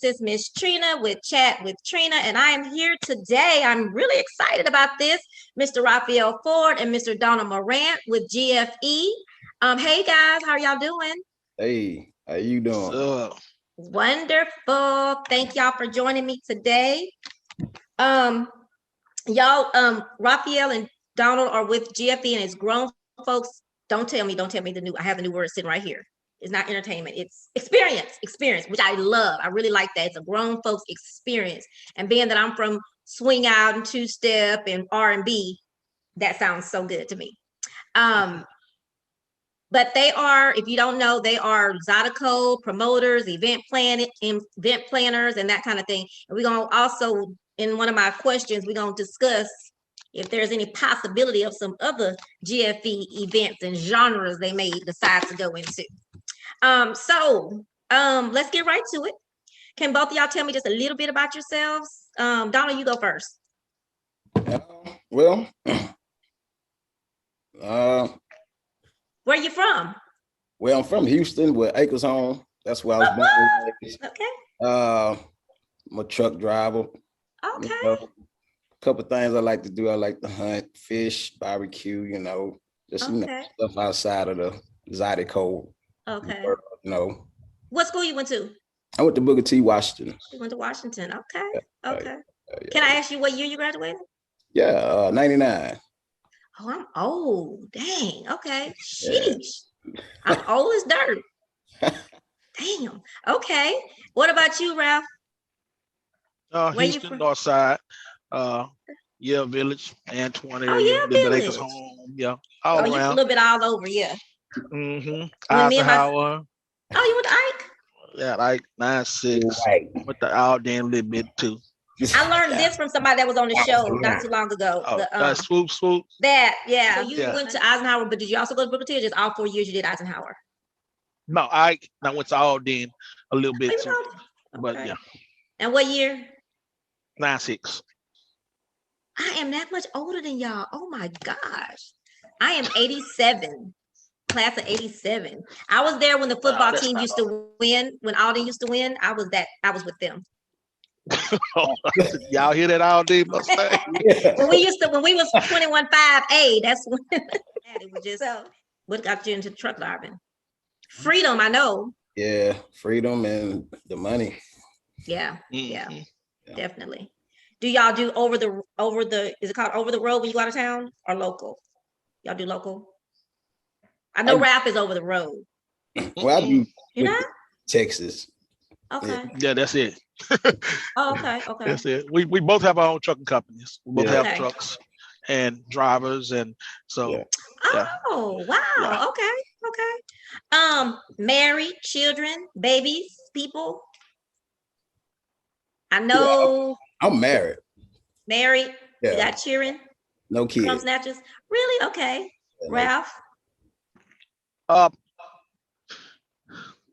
is Miss Trina with Chat with Trina, and I am here today. I'm really excited about this. Mr. Rafeal Ford and Mr. Donald Morant with GFE. Hey guys, how are y'all doing? Hey, how you doing? Wonderful. Thank y'all for joining me today. Y'all, Rafeal and Donald are with GFE, and it's grown folks. Don't tell me I have the new word sitting right here. It's not entertainment, it's experience, which I love. I really like that. It's a grown folks experience. And being that I'm from swing out and two-step and R&B, that sounds so good to me. But they are, if you don't know, they are Zydeco promoters, event planners, and that kind of thing. And we're gonna also, in one of my questions, we're gonna discuss if there's any possibility of some other GFE events and genres they may decide to go into. Let's get right to it. Can both of y'all tell me just a little bit about yourselves? Donald, you go first. Well, where are you from? Well, I'm from Houston, where Acres Home. That's where I was born. Okay. I'm a truck driver. Okay. You know, a couple of things I like to do. I like to hunt, fish, barbecue. Just stuff outside of the Zydeco. Okay. What school you went to? I went to Booker T. Washington. You went to Washington. Okay. Yeah, okay. Yeah. Can I ask you what year you graduated? Yeah, 99. Oh, I'm old. Dang. Okay. Sheesh. Yeah. I'm old as dirt. Damn. Okay. What about you, Ralph? Houston, North Side. Yeah, Village, Antoine area. Oh, yeah, Village. Acres Home. Yeah. All around. You a little bit all over, yeah. Mm-hmm. Eisenhower. Oh, you went to Ike? Yeah, Ike 9-6. Right. With the Alden a little bit too. I learned this from somebody that was on the show not too long ago. Swoop. That, yeah. So you went to Eisenhower, but did you also go to Booker T, or just all 4 years you did Eisenhower? No, I went to Alden a little bit too. Okay. But yeah. And what year? 9-6. I am that much older than y'all. Oh my gosh. I am 87. Class of 87. I was there when the football team used to win. When Alden used to win, I was with them. Y'all hear that all day? when we was 21-5A, that's when it was just what got you into truck driving? Freedom, I know. Yeah, freedom and the money. Yeah, yeah, definitely. Do y'all do over the is it called over the road when you go out of town, or local? Y'all do local? I know rap is over the road. Well, I do. You're not? Texas. Okay. Yeah, that's it. Okay. That's it. We both have our own trucking companies. We both have trucks and drivers, and so. Yeah. Oh wow. Yeah. Okay. Married, children, babies, people. I know. Yeah, I'm married. Married. Yeah. You got children. No kids. Crumb snatchers. Really? Okay. Yeah, Ralph.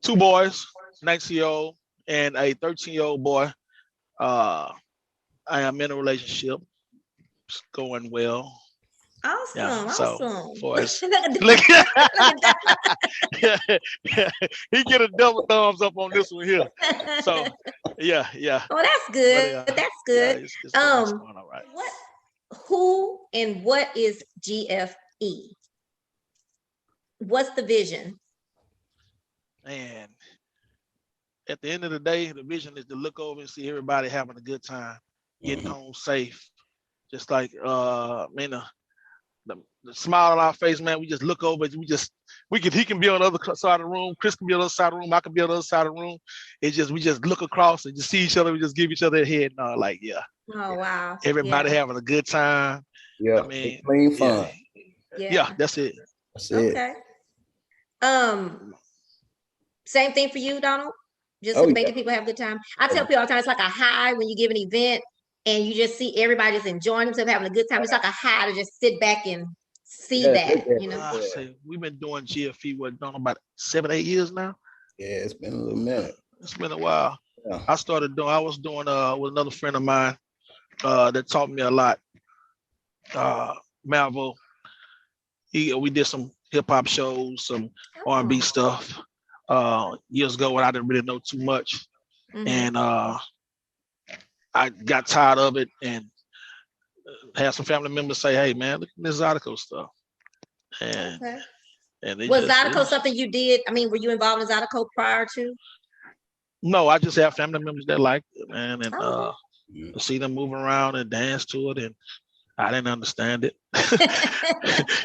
2 boys, 19-year-old and a 13-year-old boy. I am in a relationship. It's going well. Awesome. Yeah, awesome. He get a double thumbs up on this one here. So yeah. Oh, that's good. But, that's good. Yeah, it's going all right. Who and what is GFE? What's the vision? Man, at the end of the day, the vision is to look over and see everybody having a good time, getting home safe. Just like the smile on our face, man. We just look over. He can be on the other side of the room. Chris can be on the other side of the room. I can be on the other side of the room. We just look across and just see each other. We just give each other a head nod, like, yeah. Oh wow. Everybody having a good time. Yeah. I mean, clean fun. Yeah, that's it. Okay. Same thing for you, Donald. Just making people have a good time. I tell people all the time, it's like a high when you give an event and you just see everybody just enjoying themselves, having a good time. It's like a high to just sit back and see that, you know. We've been doing GFE about 7-8 years now. Yeah, it's been a little minute. It's been a while. Yeah. I was doing with another friend of mine that taught me a lot. Malvo. We did some hip hop shows, some R&B stuff years ago when I didn't really know too much. And I got tired of it and had some family members say, "Hey, man, look at this Zydeco stuff." And was Zydeco something you did? I mean, were you involved in Zydeco prior to? No, I just have family members that liked it, man, and see them moving around and dance to it, and I didn't understand it.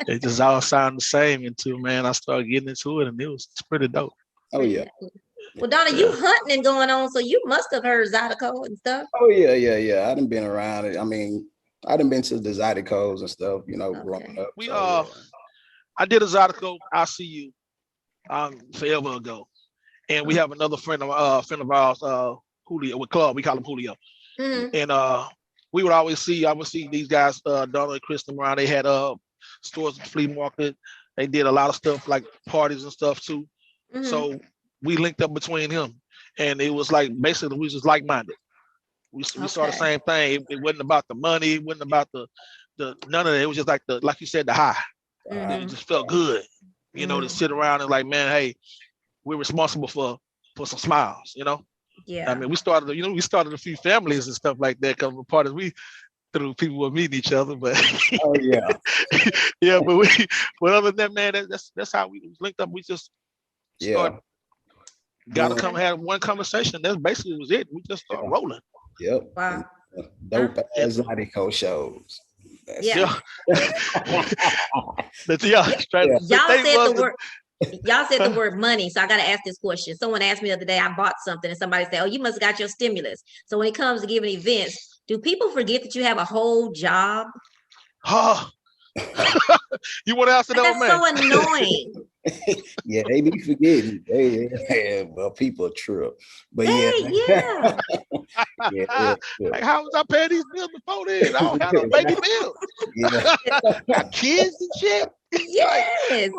It just all sounded the same until, man, I started getting into it, and it's pretty dope. Oh yeah. Well, Donna, you hunting and going on, so you must have heard Zydeco and stuff. Oh yeah. I done been around it. I mean, I done been to the Zydecos and stuff, growing up. We I did a Zydeco ICU forever ago, and we have another friend of ours, Julio, with club. We call him Julio, and we would always see. I would see these guys, Donna and Kristen around. They had stores at the flea market. They did a lot of stuff like parties and stuff too. So we linked up between him, and it was like basically we just like-minded. We saw the same thing. It wasn't about the money. It wasn't about the none of it. It was just like you said, the high. It just felt good, to sit around and like, man, hey, we're responsible for some smiles, Yeah. I mean, we started a few families and stuff like that. Because of parties, through people were meeting each other, but oh yeah, yeah. But other than that, man, that's how we linked up. We just started. Got to come have one conversation. That's basically was it. We just started rolling. Yep. Wow. Dope ass Zydeco shows. Yeah. Y'all said the word money, so I got to ask this question. Someone asked me the other day, I bought something, and somebody said, "Oh, you must have got your stimulus." So when it comes to giving events, do people forget that you have a whole job? You want to answer that, man? That's so annoying. Yeah, they be forgetting. Well, people trip, but yeah. Like, how was I paying these bills before then? I don't have no baby bills. Got kids and shit. Yes.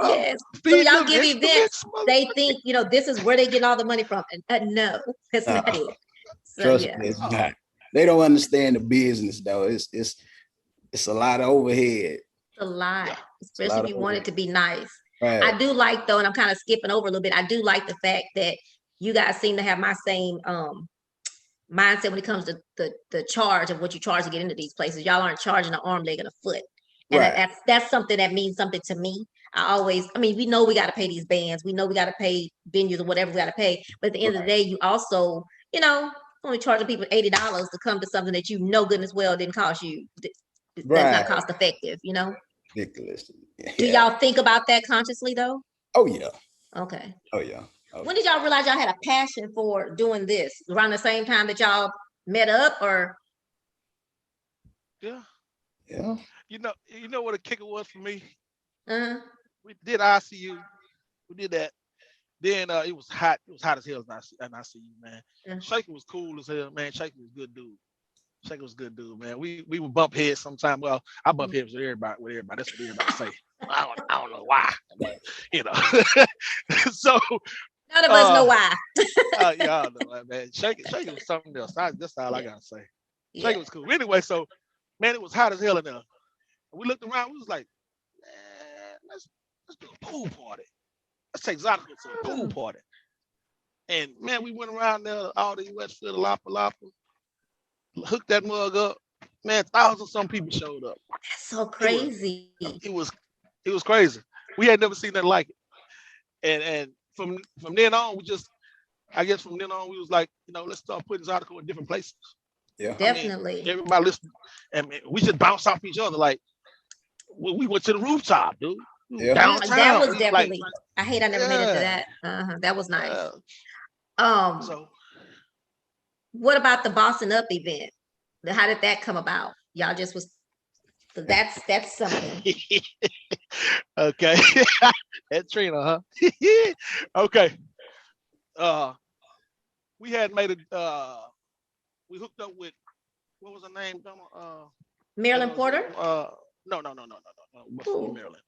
So y'all give events. They think this is where they get all the money from. No, that's not it. So, trust me, it's not. They don't understand the business though. It's a lot of overhead. A lot, especially if you want it to be nice. Right. I do like though, and I'm kind of skipping over a little bit. I do like the fact that you guys seem to have my same mindset when it comes to the charge of what you charge to get into these places. Y'all aren't charging an arm, leg, and a foot, and that's something that means something to me. We know we got to pay these bands, we know we got to pay venues or whatever we got to pay, but at the end of the day, you also, only charging people $80 to come to something that goodness well didn't cost you. That's not cost effective, Ridiculous. Yeah. Do y'all think about that consciously though? Oh yeah. Okay. Oh yeah. When did y'all realize y'all had a passion for doing this? Around the same time that y'all met up, or? Yeah. Yeah. You know what a kicker was for me? We did ICU. We did that. Then it was hot. It was hot as hell in ICU, man. Shaker was cool as hell, man. Shaker was a good dude. Shaker was a good dude, man. We would bump heads sometimes. Well, I bump heads with everybody. That's what everybody say. I don't know why, but so none of us know why. Yeah, I don't know, man. Shaker was something else. That's all I gotta say. Shaker was cool. Anyway, so man, it was hot as hell in there. We looked around. We was like, man, let's do a pool party. Let's take Zydeco to a pool party. And man, we went around there, all the Westfield, Lapa, hooked that mug up. Man, thousands of some people showed up. That's so crazy. It was crazy. We had never seen nothing like it. And from then on, we was like, let's start putting Zydeco in different places. Yeah, definitely. Everybody listen, and we just bounce off each other. Like we went to the rooftop, dude. Yeah. Downtown. That was definitely. I hate I never made it to that. That was nice. So, what about the Bossing Up event? How did that come about? Y'all just was. That's something. Okay. That's Trina, huh? Okay. We had made we hooked up with, what was her name? Marilyn Porter? No. Marilyn.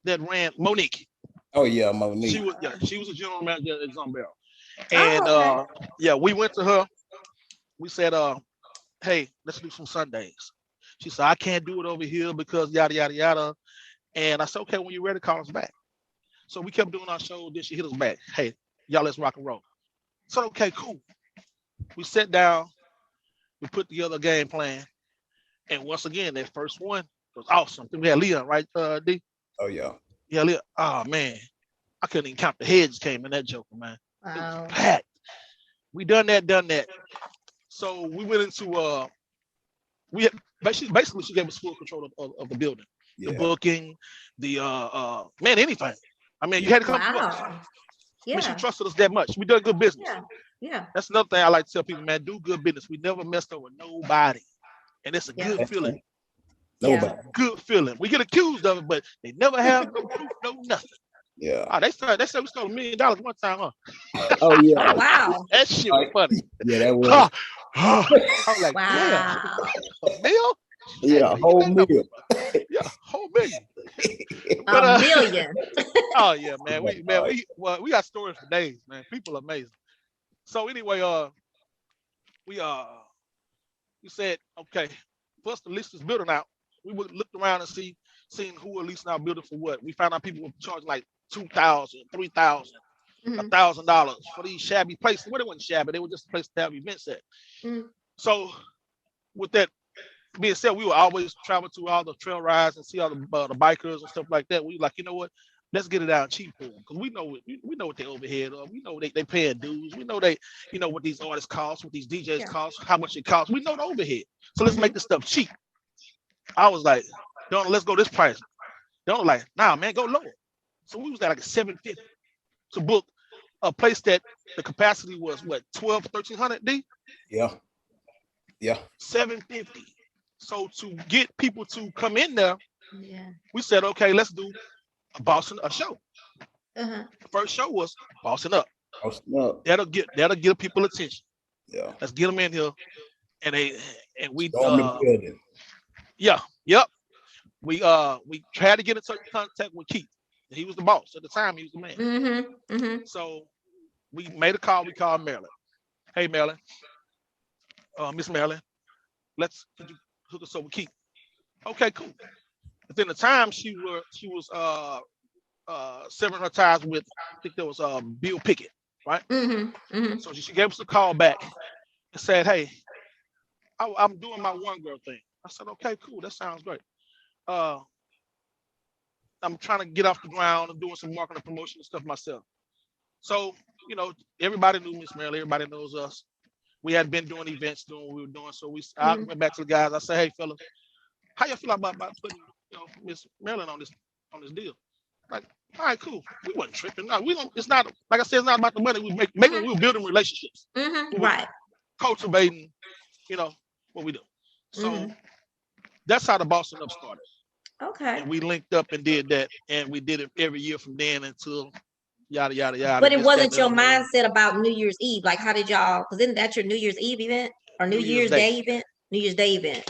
That ran Monique. Oh yeah, Monique. She was a general manager at Zumbel. And we went to her. We said, hey, let's do some Sundays. She said, I can't do it over here because yada yada yada. And I said, okay, when you're ready, call us back. So we kept doing our show. Then she hit us back. Hey, y'all, let's rock and roll. So okay, cool. We sat down, we put together a game plan, and once again, that first one was awesome. We had Leon, right, D? Oh yeah. Yeah, Leon. Oh man, I couldn't even count the heads came in that joker, man. Wow. It was packed. We done that. So we went into we had, basically she gave us full control of the building, the booking, the man, anything. I mean, you had to come to us. Yeah. I mean, she trusted us that much. We done good business. Yeah. That's another thing I like to tell people, man. Do good business. We never messed up with nobody, and it's a good feeling. Nobody. Good feeling. We get accused of it, but they never have no proof, no nothing. Yeah. Oh, they said we stole $1 million one time, huh? Oh yeah. Oh, wow. That shit was funny. Yeah, that was. I was like, Wow. damn, a meal? Yeah, a whole meal. Yeah, whole million. But, $1 million. Oh yeah, man. We got stories for days, man. People are amazing. So anyway, we said, okay, first to lease this building out. We looked around and seen who were leasing our building for what. We found out people were charging like $2,000, $3,000, $1,000 for these shabby places. Well, they weren't shabby, they were just a place to have events at. So with that being said, we would always travel to all the trail rides and see all the bikers and stuff like that. We were like, you know what? Let's get it out cheap for them, because we know what they overhead are. We know they paying dues. We know what these artists cost, what these DJs cost, how much it costs. We know the overhead. So let's make this stuff cheap. I was like, don't let's go this price. Don't like, nah, man, go lower. So we was at like a $750 to book a place that the capacity was what, 1,300 D? Yeah. $750. So to get people to come in there, we said, okay, let's do a show. First show was Bossing Up. That'll get people attention. Yeah. Let's get them in here, and we we tried to get in contact with Keith. He was the boss at the time. He was the man. So we made a call. We called Marilyn. Hey, Marilyn. Miss Marilyn, could you hook us up with Keith? Okay, cool. Within the time she was severing her ties with, I think there was Bill Pickett, right? So she gave us a call back and said, hey, I'm doing my one girl thing. I said, okay, cool, that sounds great. I'm trying to get off the ground and doing some marketing promotion and stuff myself. So, everybody knew Miss Marilyn, everybody knows us. We had been doing events, doing what we were doing. So I went back to the guys. I said, hey, fellas, how you feel about putting Miss Marilyn on this deal? Like, all right, cool. We wasn't tripping. No, we don't. It's not, like I said, it's not about the money. We were building relationships. Right. Cultivating, what we do. So that's how the Bossing Up started. Okay. And we linked up and did that, and we did it every year from then until yada yada yada. But it wasn't your mindset about New Year's Eve. Like, how did y'all? Because isn't that your New Year's Eve event or New Year's Day event? New Year's Day event.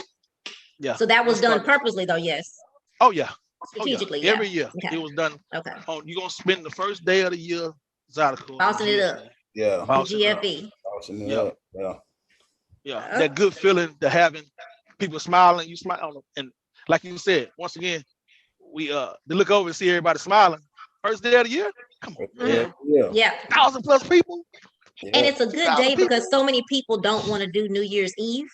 Yeah. So that was done purposely, though. Yes. Oh yeah. Strategically. Every year it was done. Okay. You're gonna spend the first day of the year Zydeco. Bossing it up. Yeah. GFE. Bossing it up. Yeah. Yeah. That good feeling to having people smiling, you smile, and like you said, once again, we to look over and see everybody smiling. First day of the year, come on. Yeah. 1,000+ people. And it's a good day because so many people don't want to do New Year's Eve.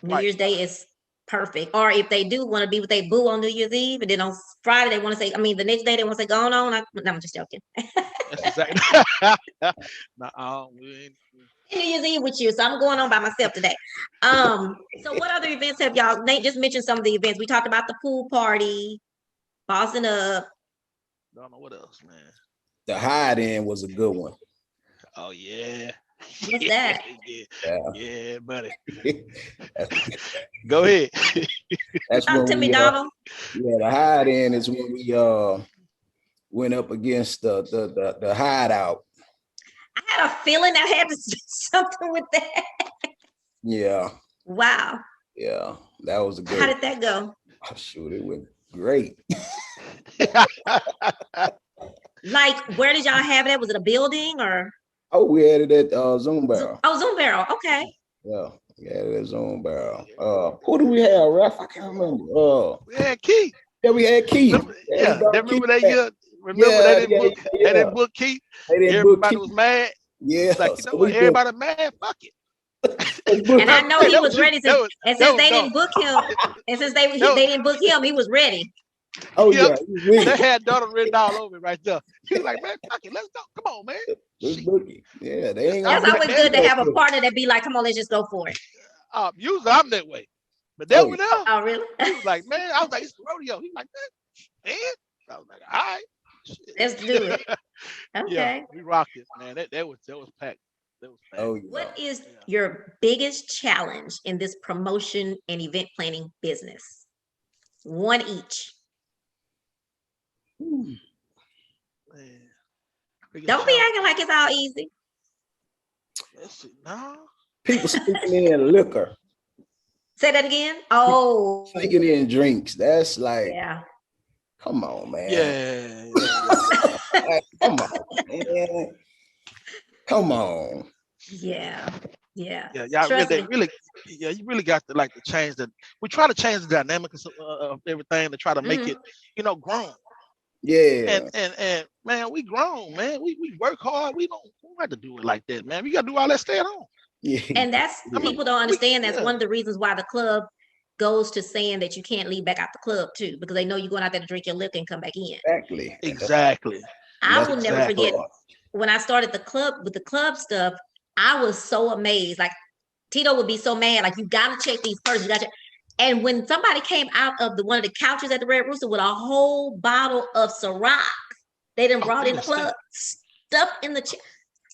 New Year's Day is perfect. Or if they do want to be with their boo on New Year's Eve, and then on Friday they want to say, the next day they want to say, go on. I'm just joking. That's exactly. New Year's Eve with you, so I'm going on by myself today. So what other events have y'all? Nate just mentioned some of the events. We talked about the pool party, Bossing Up. I don't know what else, man. The hide-in was a good one. Oh yeah. What's that? Yeah, buddy. Go ahead. Talk to me, Donald. Yeah, the hide-in is when we went up against the hideout. I had a feeling I had to do something with that. Yeah. Wow. Yeah, that was a good. How did that go? Oh, shoot, it went great. Like, where did y'all have it? Was it a building or? Oh, we had it at Zoom Barrel. Oh, Zoom Barrel. Okay. Yeah, we had it at Zoom Barrel. Who do we have, Raf? I can't remember. We had Keith. Yeah, we had Keith. Remember that year? Remember they didn't book Keith? Everybody was mad. Yeah. Like, you know what? Everybody mad. Fuck it. And I know he was ready since they didn't book him, and since they didn't book him, he was ready. Oh yeah, they had daughter written all over it right there. He was like, man, fuck it, let's go. Come on, man. Let's book it. Yeah, they ain't. That's always good to have a partner that be like, come on, let's just go for it. Usually I'm that way, but they were there. Oh really? He was like, man, I was like, it's the rodeo. He was like, man, I was like, all right, let's do it. Okay, yeah, we rocked it, man. That was packed. Oh, yeah. What is your biggest challenge in this promotion and event planning business? One each. Man. Don't be acting like it's all easy. Let's see. No. People sneaking in liquor. Say that again. Oh, sneaking in drinks. That's like, come on, man. Yeah. Come on, man. Come on. Yeah. Y'all really, you really got to like to change the. We try to change the dynamics of everything to try to make it, grown. Yeah. And man, we grown, man. We work hard. We don't have to do it like that, man. We got to do all that stay at home. Yeah. And that's people don't understand. That's one of the reasons why the club goes to saying that you can't leave back out the club too, because they know you're going out there to drink your liquor and come back in. Exactly. I will never forget when I started the club with the club stuff. I was so amazed. Like Tito would be so mad. Like, you got to check these purses. You got to. And when somebody came out of one of the couches at the Red Rooster with a whole bottle of Ciroc, they done brought in the club, stuffed in the chair.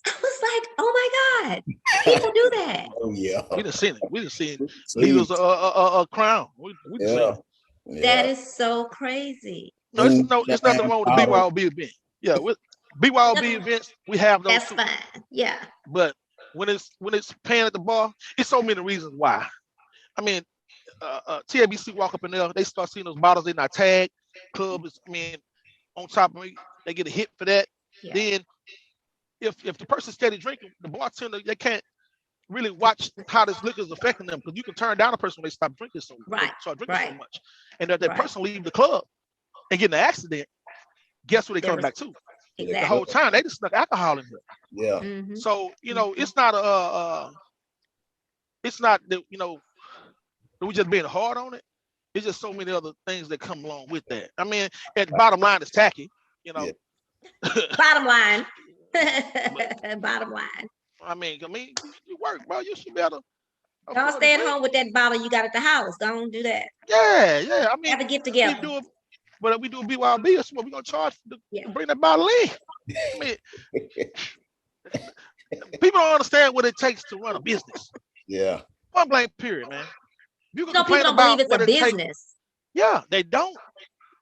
I was like, oh my God, people do that. Oh yeah. We done seen it. We done seen needles a crown. We That is so crazy. No, it's nothing wrong with the BYOB event. Yeah, with BYOB events, we have those. That's fine. Yeah. But when it's paying at the bar, it's so many reasons why. I mean, TABC walk up in there, they start seeing those bottles, they not tagged. Club is, on top of me, they get a hit for that. Yeah. Then if the person's steady drinking, the bartender, they can't really watch how this liquor is affecting them, because you can turn down a person when they stop drinking so much. So and if that person leave the club and get in an accident, guess what they come back to? Exactly. The whole time they just snuck alcohol in there. Yeah. Mm-hmm. So it's not that we just being hard on it. It's just so many other things that come along with that. I mean, at the bottom line, it's tacky. Bottom line. Bottom line. I mean, you work, bro. You should be able to. Don't stay at home with that bottle you got at the house. Don't do that. Yeah. I mean, have to get together. But if we do a BYOB, that's what we're gonna charge to bring that bottle in. I mean, people don't understand what it takes to run a business. Yeah. Point blank, period, man. You can people don't believe it's a business. Yeah, they don't.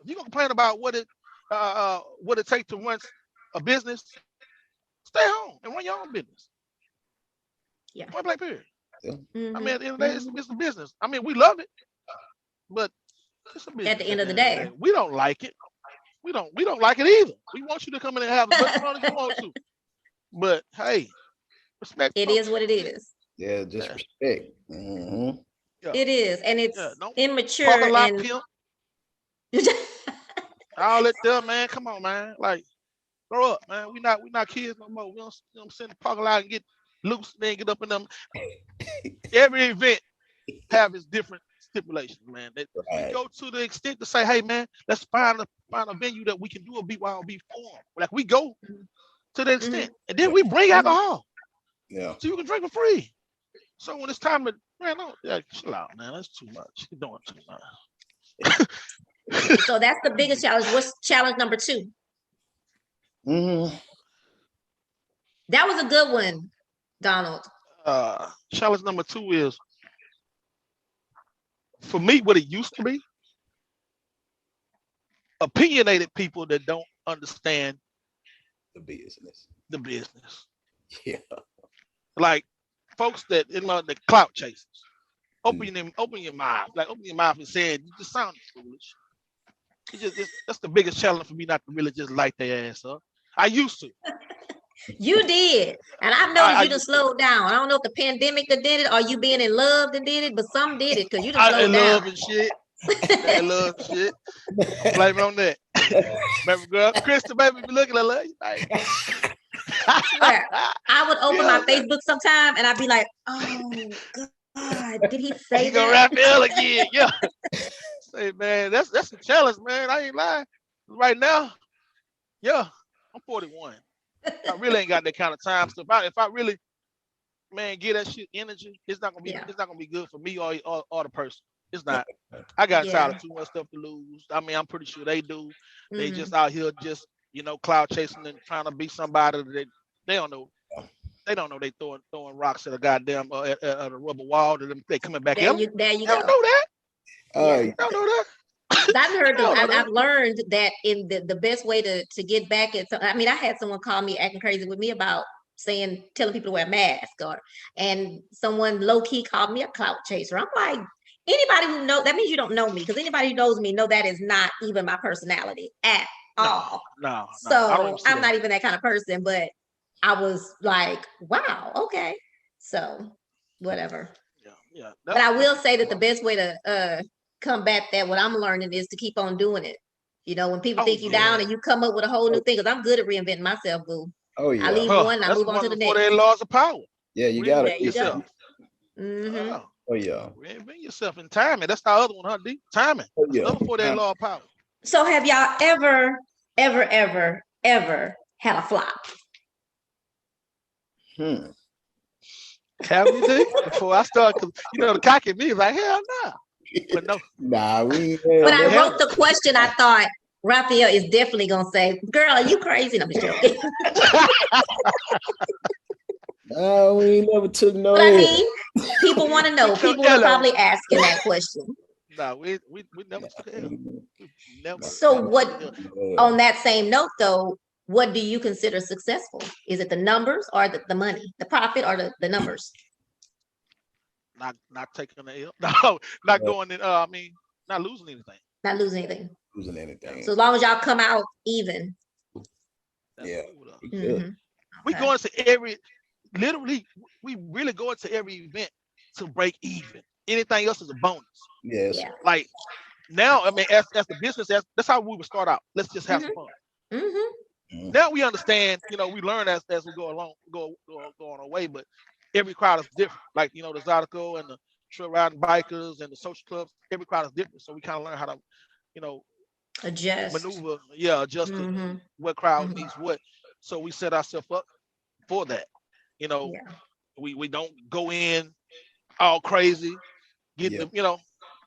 If you gonna complain about what it takes to run a business, stay home and run your own business. Yeah. Point blank, period. Yeah. Mm-hmm. I mean, at the end of the day, it's a business. I mean, we love it, but it's a business. At the end of the day, we don't like it. We don't like it either. We want you to come in and have as much fun as you want to. But hey, respect. It is what it is. Yeah, just respect. Mm-hmm. Yeah. It is, and it's immature. And all that there, man. Come on, man. Like, grow up, man. We not kids no more. We don't send the parking lot and get loose, then get up in them. Every event have its different stipulations, man. We go to the extent to say, hey, man, let's find a venue that we can do a BYOB form. Like, we go to the extent, and then we bring alcohol. Yeah. So you can drink for free. So when it's time to, chill out, man. That's too much. You're doing too much. So that's the biggest challenge. What's challenge number 2? Mm-hmm. That was a good one, Donald. Challenge number 2 is, for me, what it used to be, opinionated people that don't understand the business. Yeah. Like folks that the clout chasers. Open your mouth. Like, open your mouth and say it. You just sound foolish. That's the biggest challenge for me, not to really just light their ass up. I used to. You did. And I've noticed you done slowed down. I don't know if the pandemic that did it or you being in love that did it, but some did it because you done slowed down. Love and shit. I love shit. Blame it on that. Baby girl, Krista, baby, be looking at her. I swear, I would open my Facebook sometime and I'd be like, oh God, did he say that? Rafeal again. Yeah. Say, man, that's a challenge, man. I ain't lying. Right now, yeah, I'm 41. I really ain't got that kind of time. So if I really, man, get that shit energy, it's not gonna be good for me or the person. It's not. I got tired of too much stuff to lose. I mean, I'm pretty sure they do. They just out here just, cloud chasing and trying to be somebody that they don't know. They don't know they throwing rocks at a goddamn at a rubber wall. They coming back there in. you They go. don't know that. You don't know that. I've learned that in the best way to get back at. I mean, I had someone call me acting crazy with me about telling people to wear masks, and someone low key called me a clout chaser. I'm like, anybody who knows, that means you don't know me, because anybody who knows me know that is not even my personality at all. No. So I'm not even that kind of person. But I was like, wow, okay, so whatever. Yeah. But I will say that the best way to combat that, what I'm learning, is to keep on doing it. When people think you're down and you come up with a whole new thing, because I'm good at reinventing myself, boo. Oh yeah. I leave one, I move on to the next. 48 laws of power. Yeah, you got it. Yourself. Oh yeah. Reinvent yourself in timing. That's the other one, huh? D? Timing. Oh, yeah. Another 48 law of power. So have y'all ever had a flop? Have you, D? Before I start, because the cocky me is like, hell no. But no. Nah, we. When I wrote the question, I thought Rafeal is definitely gonna say, "Girl, are you crazy?" I'm just joking. No, we never took no. But I mean, people want to know. People are probably asking that question. No, we never took it. Never. So what? On that same note, though, what do you consider successful? Is it the numbers or the money, the profit or the numbers? Not taking the L. No, not going in. I mean, not losing anything. Not losing anything. Losing anything. So as long as y'all come out even. Yeah. We go into literally, we really go into every event to break even. Anything else is a bonus. Yes. Yeah. Like now, I mean, as the business, that's how we would start out. Let's just have some fun. Now we understand, we learn as we go along, go on our way, but every crowd is different. Like, the Zydeco and the trail riding bikers and the social clubs, every crowd is different. So we kind of learn how to, adjust, maneuver, adjust to what crowd needs what. So we set ourselves up for that. We don't go in all crazy, get them,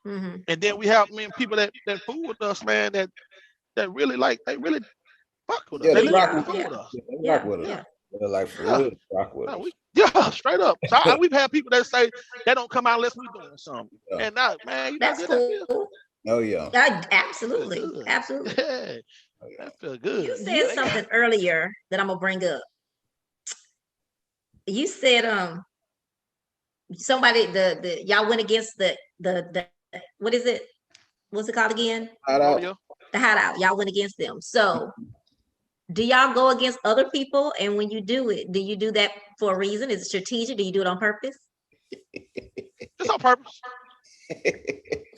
and then we have people that fool with us, man, that really they really fuck with us. They really fool with us. They rock with us. They're like, for real, rock with us. Straight up. So we've had people that say they don't come out unless we doing something. And now, man, that's cool. Oh yeah. Absolutely. Yeah. That feel good. You said something earlier that I'm gonna bring up. You said somebody the y'all went against the what is it? What's it called again? Hideout. The hideout. Y'all went against them. So do y'all go against other people? And when you do it, do you do that for a reason? Is it strategic? Do you do it on purpose? It's on purpose.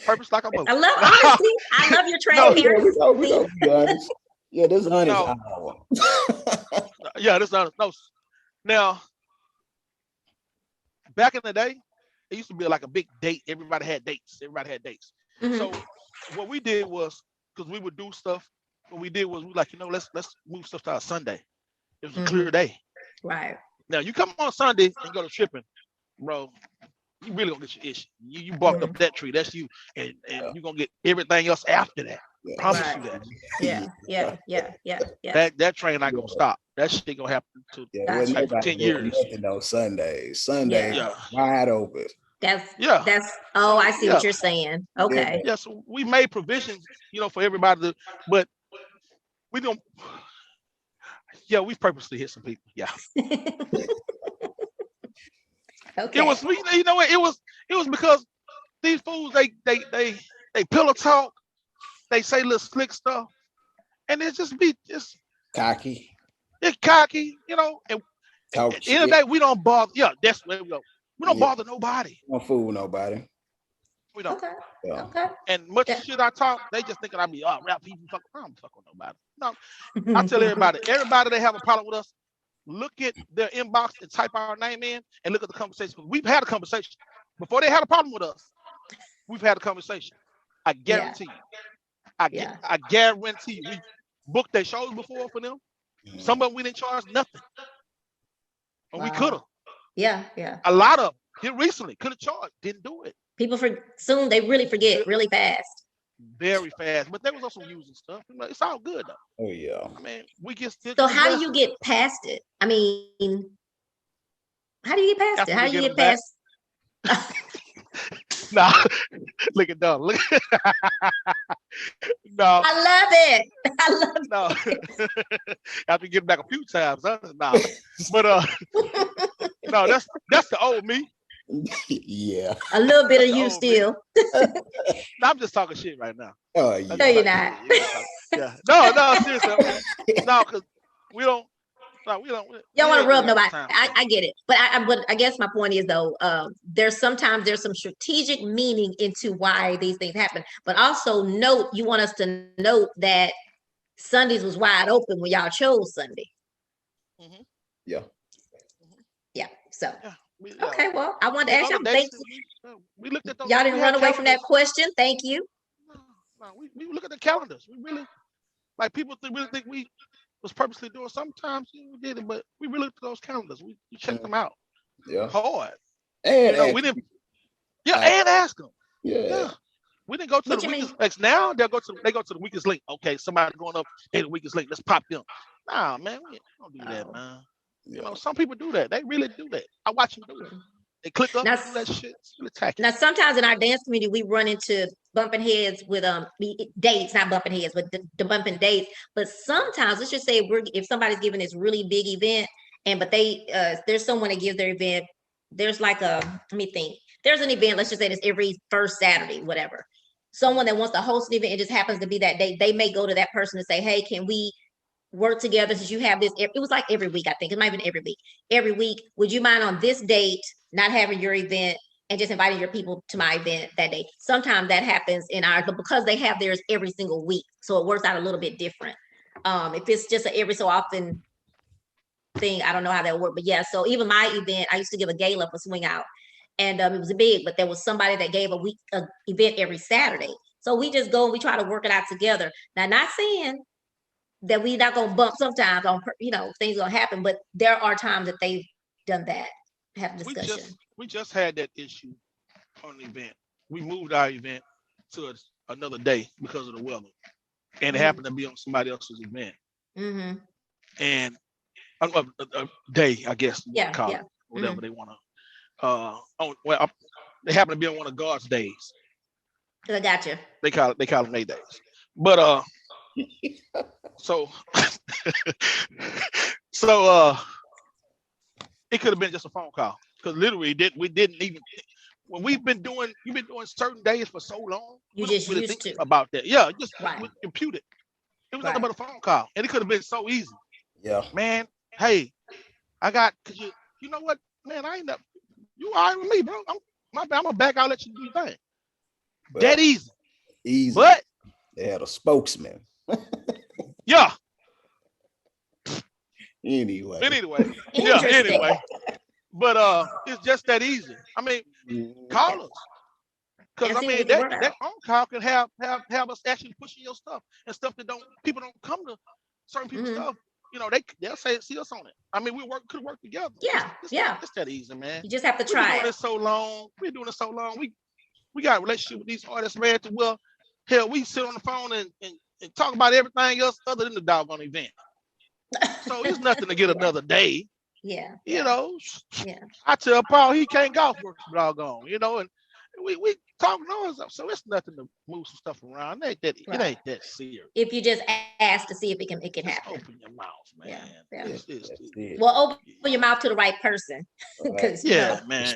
Purpose like a boat. I love honesty. I love your transparency. No, be honest. Yeah, this honest hour. Yeah, this honest. No. Now, back in the day, it used to be like a big date. Everybody had dates. So what we did was, because we would do stuff, what we did was we like, let's move stuff to a Sunday. It was a clear day. Right. Now you come on Sunday and go to tripping, bro. You really gonna get your issue. You barked up that tree. That's you, and you're gonna get everything else after that. Promise you that. Yeah. That train not gonna stop. That shit gonna happen to like for 10 years. Sundays, wide open. That's I see what you're saying. Okay. Yeah, so we made provisions, for everybody but we don't. Yeah, we purposely hit some people. Yeah. Okay. It was, what? It was because these fools they pillow talk, they say little slick stuff, and it just cocky. It's cocky, And at the end of the day, we don't bother. Yeah, that's where we go. We don't bother nobody. We don't fool nobody. We don't. Okay. Yeah. Okay. And much shit I talk, they just thinking I be rap people. I don't fuck with nobody. No, I tell everybody that have a problem with us, look at their inbox and type our name in and look at the conversation. Because we've had a conversation before they had a problem with us. We've had a conversation. I guarantee you. I guarantee you. We booked their shows before for them. Some of them we didn't charge nothing. And we could have. Yeah. A lot of them recently could have charged, didn't do it. People soon they really forget really fast. Very fast, but they was also using stuff. It's all good though. Oh yeah. I mean, we get. So how do you get past it? I mean, how do you get past it? How do you get past? Nah, look at that. Look. No, I love it. I love it. After getting back a few times, huh? Nah. But no, that's the old me. Yeah. A little bit of you still. No, I'm just talking shit right now. Oh yeah. No, you're not. Yeah. No, seriously. No, because we don't. No, we don't. Y'all want to rub nobody. I get it, but I guess my point is though, there's some strategic meaning into why these things happen. But also you want us to note that Sundays was wide open when y'all chose Sunday. Mm-hmm. Yeah. Yeah. So. Yeah. Okay, well, I wanted to ask y'all. Thanks. We looked at those. Y'all didn't run away from that question. Thank you. No, we look at the calendars. We really, like, people really think we was purposely doing. Sometimes we did it, but we really looked at those calendars. We checked them out. Yeah. Hard. And we didn't. Yeah, and ask them. Yeah. We didn't go to the weakest links. Now they go to the weakest link. Okay, somebody going up in the weakest link. Let's pop them. Nah, man, we don't do that, man. You know, some people do that. They really do that. I watch them do it. They click up and do that shit. It's really tacky. Now, sometimes in our dance community, we run into bumping heads with dates, not bumping heads, but the bumping dates. But sometimes, let's just say if somebody's giving this really big event, but there's someone that gives their event. There's like let me think. There's an event. Let's just say it's every first Saturday, whatever. Someone that wants to host an event, it just happens to be that day. They may go to that person and say, "Hey, can we work together since you have this?" It was like every week, I think. It might have been every week. Every week, would you mind on this date not having your event and just inviting your people to my event that day? Sometimes that happens in ours, but because they have theirs every single week, so it works out a little bit different. If it's just an every so often thing, I don't know how that works. But yeah, so even my event, I used to give a gala for Swing Out, and it was big, but there was somebody that gave a event every Saturday. So we just go and we try to work it out together. Now, not saying that we not gonna bump sometimes on, things gonna happen, but there are times that they've done that, have discussion. We just had that issue on the event. We moved our event to another day because of the weather, and it happened to be on somebody else's event. Mm-hmm. And a day, I guess, whatever they want to. They happen to be on one of God's days. I gotcha. They call them their days, but so it could have been just a phone call, because literally we didn't even, when you've been doing certain days for so long, you just really used to about that. Yeah, just right. compute it. It was nothing but a phone call, and it could have been so easy. Yeah, man. Hey, cause you know what, man, I ain't up. You all right with me, bro? I'm gonna back out, let you do your thing. But that easy. But they had a spokesman. Yeah. Anyway. Anyway. But it's just that easy. I mean, call us. Because I mean that phone call can have us actually pushing your stuff and stuff that people don't come to certain people's stuff. You know, they'll see us on it. I mean, could work together. It's that easy, man. You just have to try. We're doing it so long. We got a relationship with these artists, man. Well, hell, we sit on the phone and talk about everything else other than the doggone event. So it's nothing to get another day. Yeah. You know. Yeah. I tell Paul he can't golf work doggone, and we talk noise up. So it's nothing to move some stuff around. It ain't that serious. If you just ask to see if it can happen. Open your mouth, man. Yeah. Well, open your mouth to the right person. Man.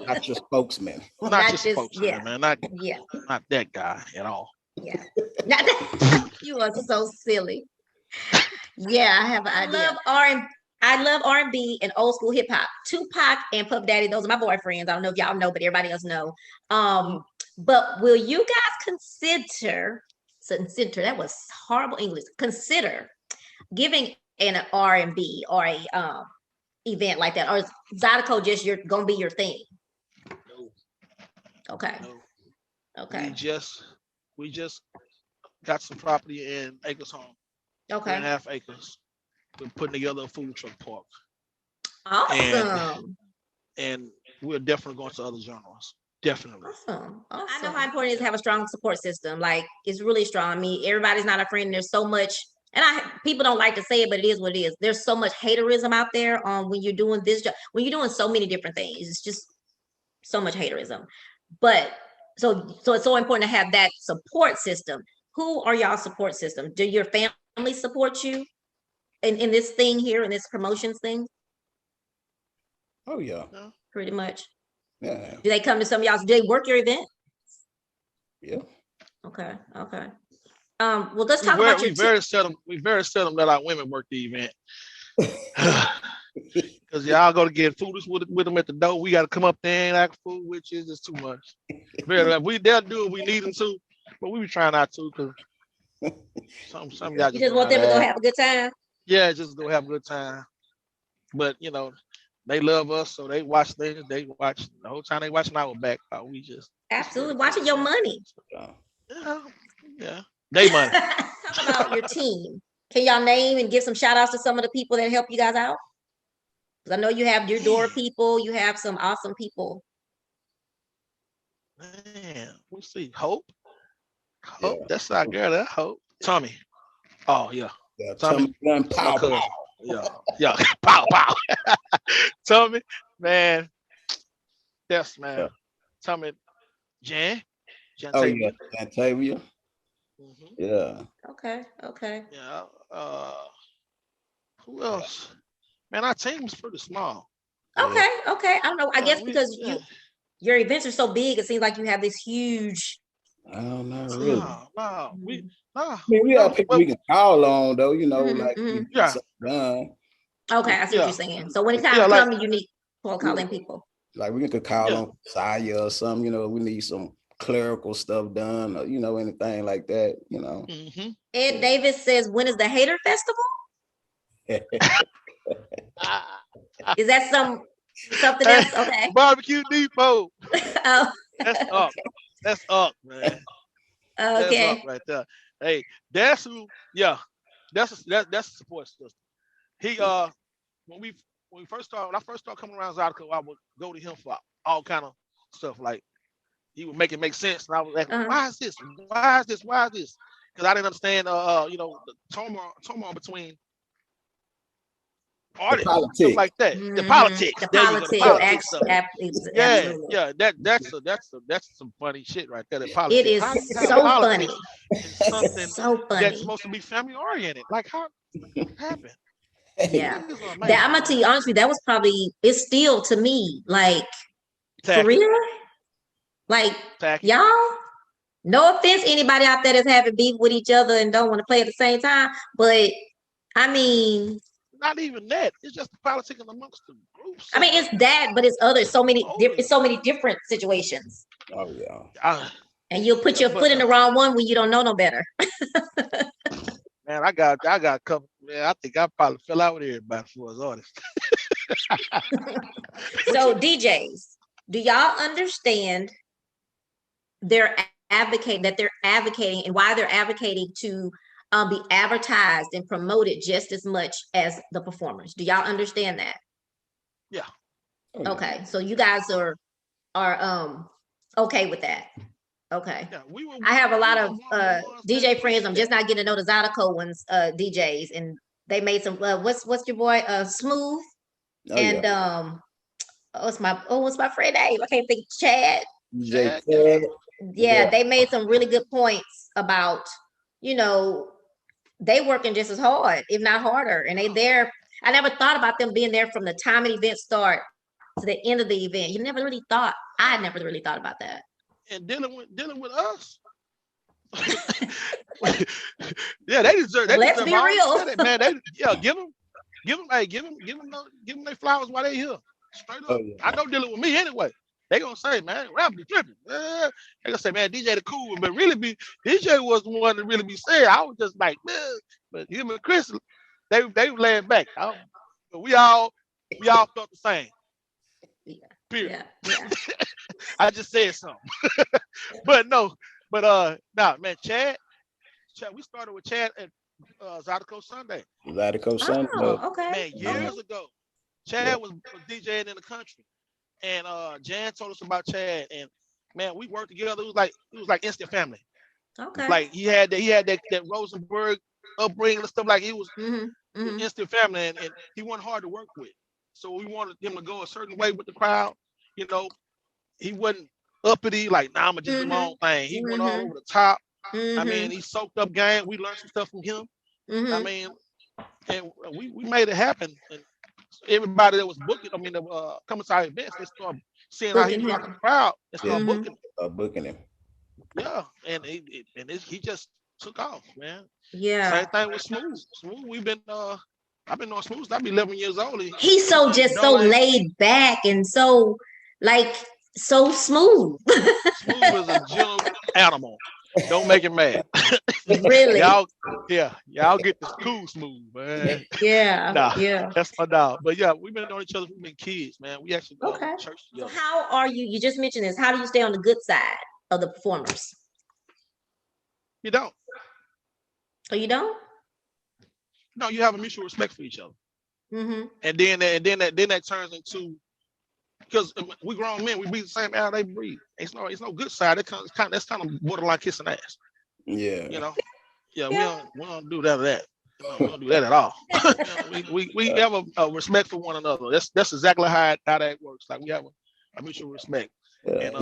Not your spokesman. Not your spokesman, man. Not that guy at all. Yeah. You are so silly. Yeah, I have an idea. I love R&B and old school hip hop. Tupac and Puff Daddy, those are my boyfriends. I don't know if y'all know, but everybody else know. But will you guys consider, that was horrible English, consider giving in an R&B or a event like that, or is Zydeco just gonna be your thing? No. Okay. No. Okay. We just got some property in Acres Home. Okay. 3.5 acres. We're putting together a food truck park. Awesome. And we're definitely going to other genres. Definitely. Awesome. I know how important it is to have a strong support system. Like, it's really strong. I mean, everybody's not a friend. There's so much, and people don't like to say it, but it is what it is. There's so much haterism out there on when you're doing this job, when you're doing so many different things. It's just so much haterism. But so it's so important to have that support system. Who are y'all support system? Do your family support you in this thing here, in this promotions thing? Oh yeah. Pretty much. Yeah. Do they come to some of y'all? Do they work your event? Yeah. Okay. Well, let's talk about we very seldom let our women work the event. Because y'all go to get food with them at the door. We got to come up there and act food, which is just too much. They'll do it. We need them to, but we be trying not to because some y'all you just want them to go have a good time. Yeah, just go have a good time. But they love us, so they watch things. They watch the whole time. They watching our back. We just absolutely watching your money. Yeah. They money. Talk about your team. Can y'all name and give some shout outs to some of the people that help you guys out? Because I know you have your door people. You have some awesome people. Man, we'll see. Hope, that's our girl. That Hope. Tommy. Oh yeah. Tommy. Pow, pow. Yeah. Pow pow. Tommy, man. Yes, man. Yeah. Tommy. Jan. Oh yeah, Jantavia. Mm-hmm. Yeah. Okay. Yeah. Who else? Man, our team is pretty small. Okay. I don't know. I guess because your events are so big, it seems like you have this huge. I don't know. Really. No. We have people we can call on though. Like done. Okay, I see what you're saying. So when it's time to come, you need to call in people. Like we could call on Saya or something. We need some clerical stuff done, or anything like that. Mm-hmm. Ed Davis says, "When is the Hater Festival?" Is that something else? Okay. Barbecue Depot. Oh, that's up. That's up, man. Okay. That's up right there. Hey, that's who. Yeah, that's a support system. He when I first started coming around Zydeco, I would go to him for all kind of stuff. Like he would make it make sense, and I was like, why is this? Why is this? Why is this? Because I didn't understand the turmoil between artists, stuff like that. Mm-hmm. The politics. The politics. Yeah. That's some funny shit right there. The politics. It is so funny. Something so funny. That's supposed to be family oriented. Like how happened? Yeah. I'm gonna tell you honestly, that was it's still to me like tacky. For real? Like tacky. Y'all, no offense anybody out there that's having beef with each other and don't want to play at the same time, but I mean, not even that. It's just the politics amongst the groups. I mean, it's that, but it's other so many different situations. Oh yeah. And you'll put your foot in the wrong one when you don't know no better. Man, I got a couple. Man, I think I probably fell out with everybody for as honest. So DJs, do y'all understand they're advocating and why they're advocating to be advertised and promoted just as much as the performers? Do y'all understand that? Yeah. Okay, so you guys are okay with that. Okay. Yeah, I have a lot of DJ friends. I'm just not getting to know the Zydeco ones, DJs, and they made some. What's your boy? Smooth, what's my friend name? I can't think. Chad. Yeah, they made some really good points about they working just as hard, if not harder, and they there. I never thought about them being there from the time an event start to the end of the event. I never really thought about that. And dealing with us. Yeah, they deserve. Let's be real, man. Give them their flowers while they here. Straight up. I know dealing with me anyway. They gonna say, man, rap be tripping. They gonna say, man, DJ the cool one, but really DJ was the one that really be saying. I was just like, man, but him and Chris they laying back. We all felt the same. Yeah. Period. Yeah. I just said something. But man, Chad, we started with Chad at Zydeco Sunday. Zydeco Sunday. Oh, okay. Man, years ago, Chad was DJing in the country, and Jan told us about Chad, and man, we worked together. It was like instant family. Okay. Like he had that Rosenberg upbringing and stuff. Like he was instant family, and he wasn't hard to work with. So we wanted him to go a certain way with the crowd. You know, he wasn't uppity, like, nah, I'm gonna just do my own thing. He went all over the top. I mean, he soaked up game. We learned some stuff from him. I mean, and we made it happen. And everybody that was booking, I mean, coming to our events, they started seeing how he rocked the crowd and started booking him. Yeah, and he just took off, man. Yeah. Same thing with Smooth. Smooth, I've been on Smooth. I've been 11 years old. He's so laid back and so so smooth. Smooth is a gentle animal. Don't make him mad. Really? y'all get this cool Smooth, man. Yeah. Yeah. That's my dog. But yeah, we've been on each other. We've been kids, man. We actually go to church together. So how are you? You just mentioned this. How do you stay on the good side of the performers? You don't. Oh, you don't? No, you have a mutual respect for each other. And then that turns into, because we grown men, we breathe the same air they breathe. It's no good side. That's kind of borderline kissing ass. Yeah. You know. Yeah, we don't do that. We don't do that at all. we have a respect for one another. That's exactly how that works. Like we have a mutual respect. And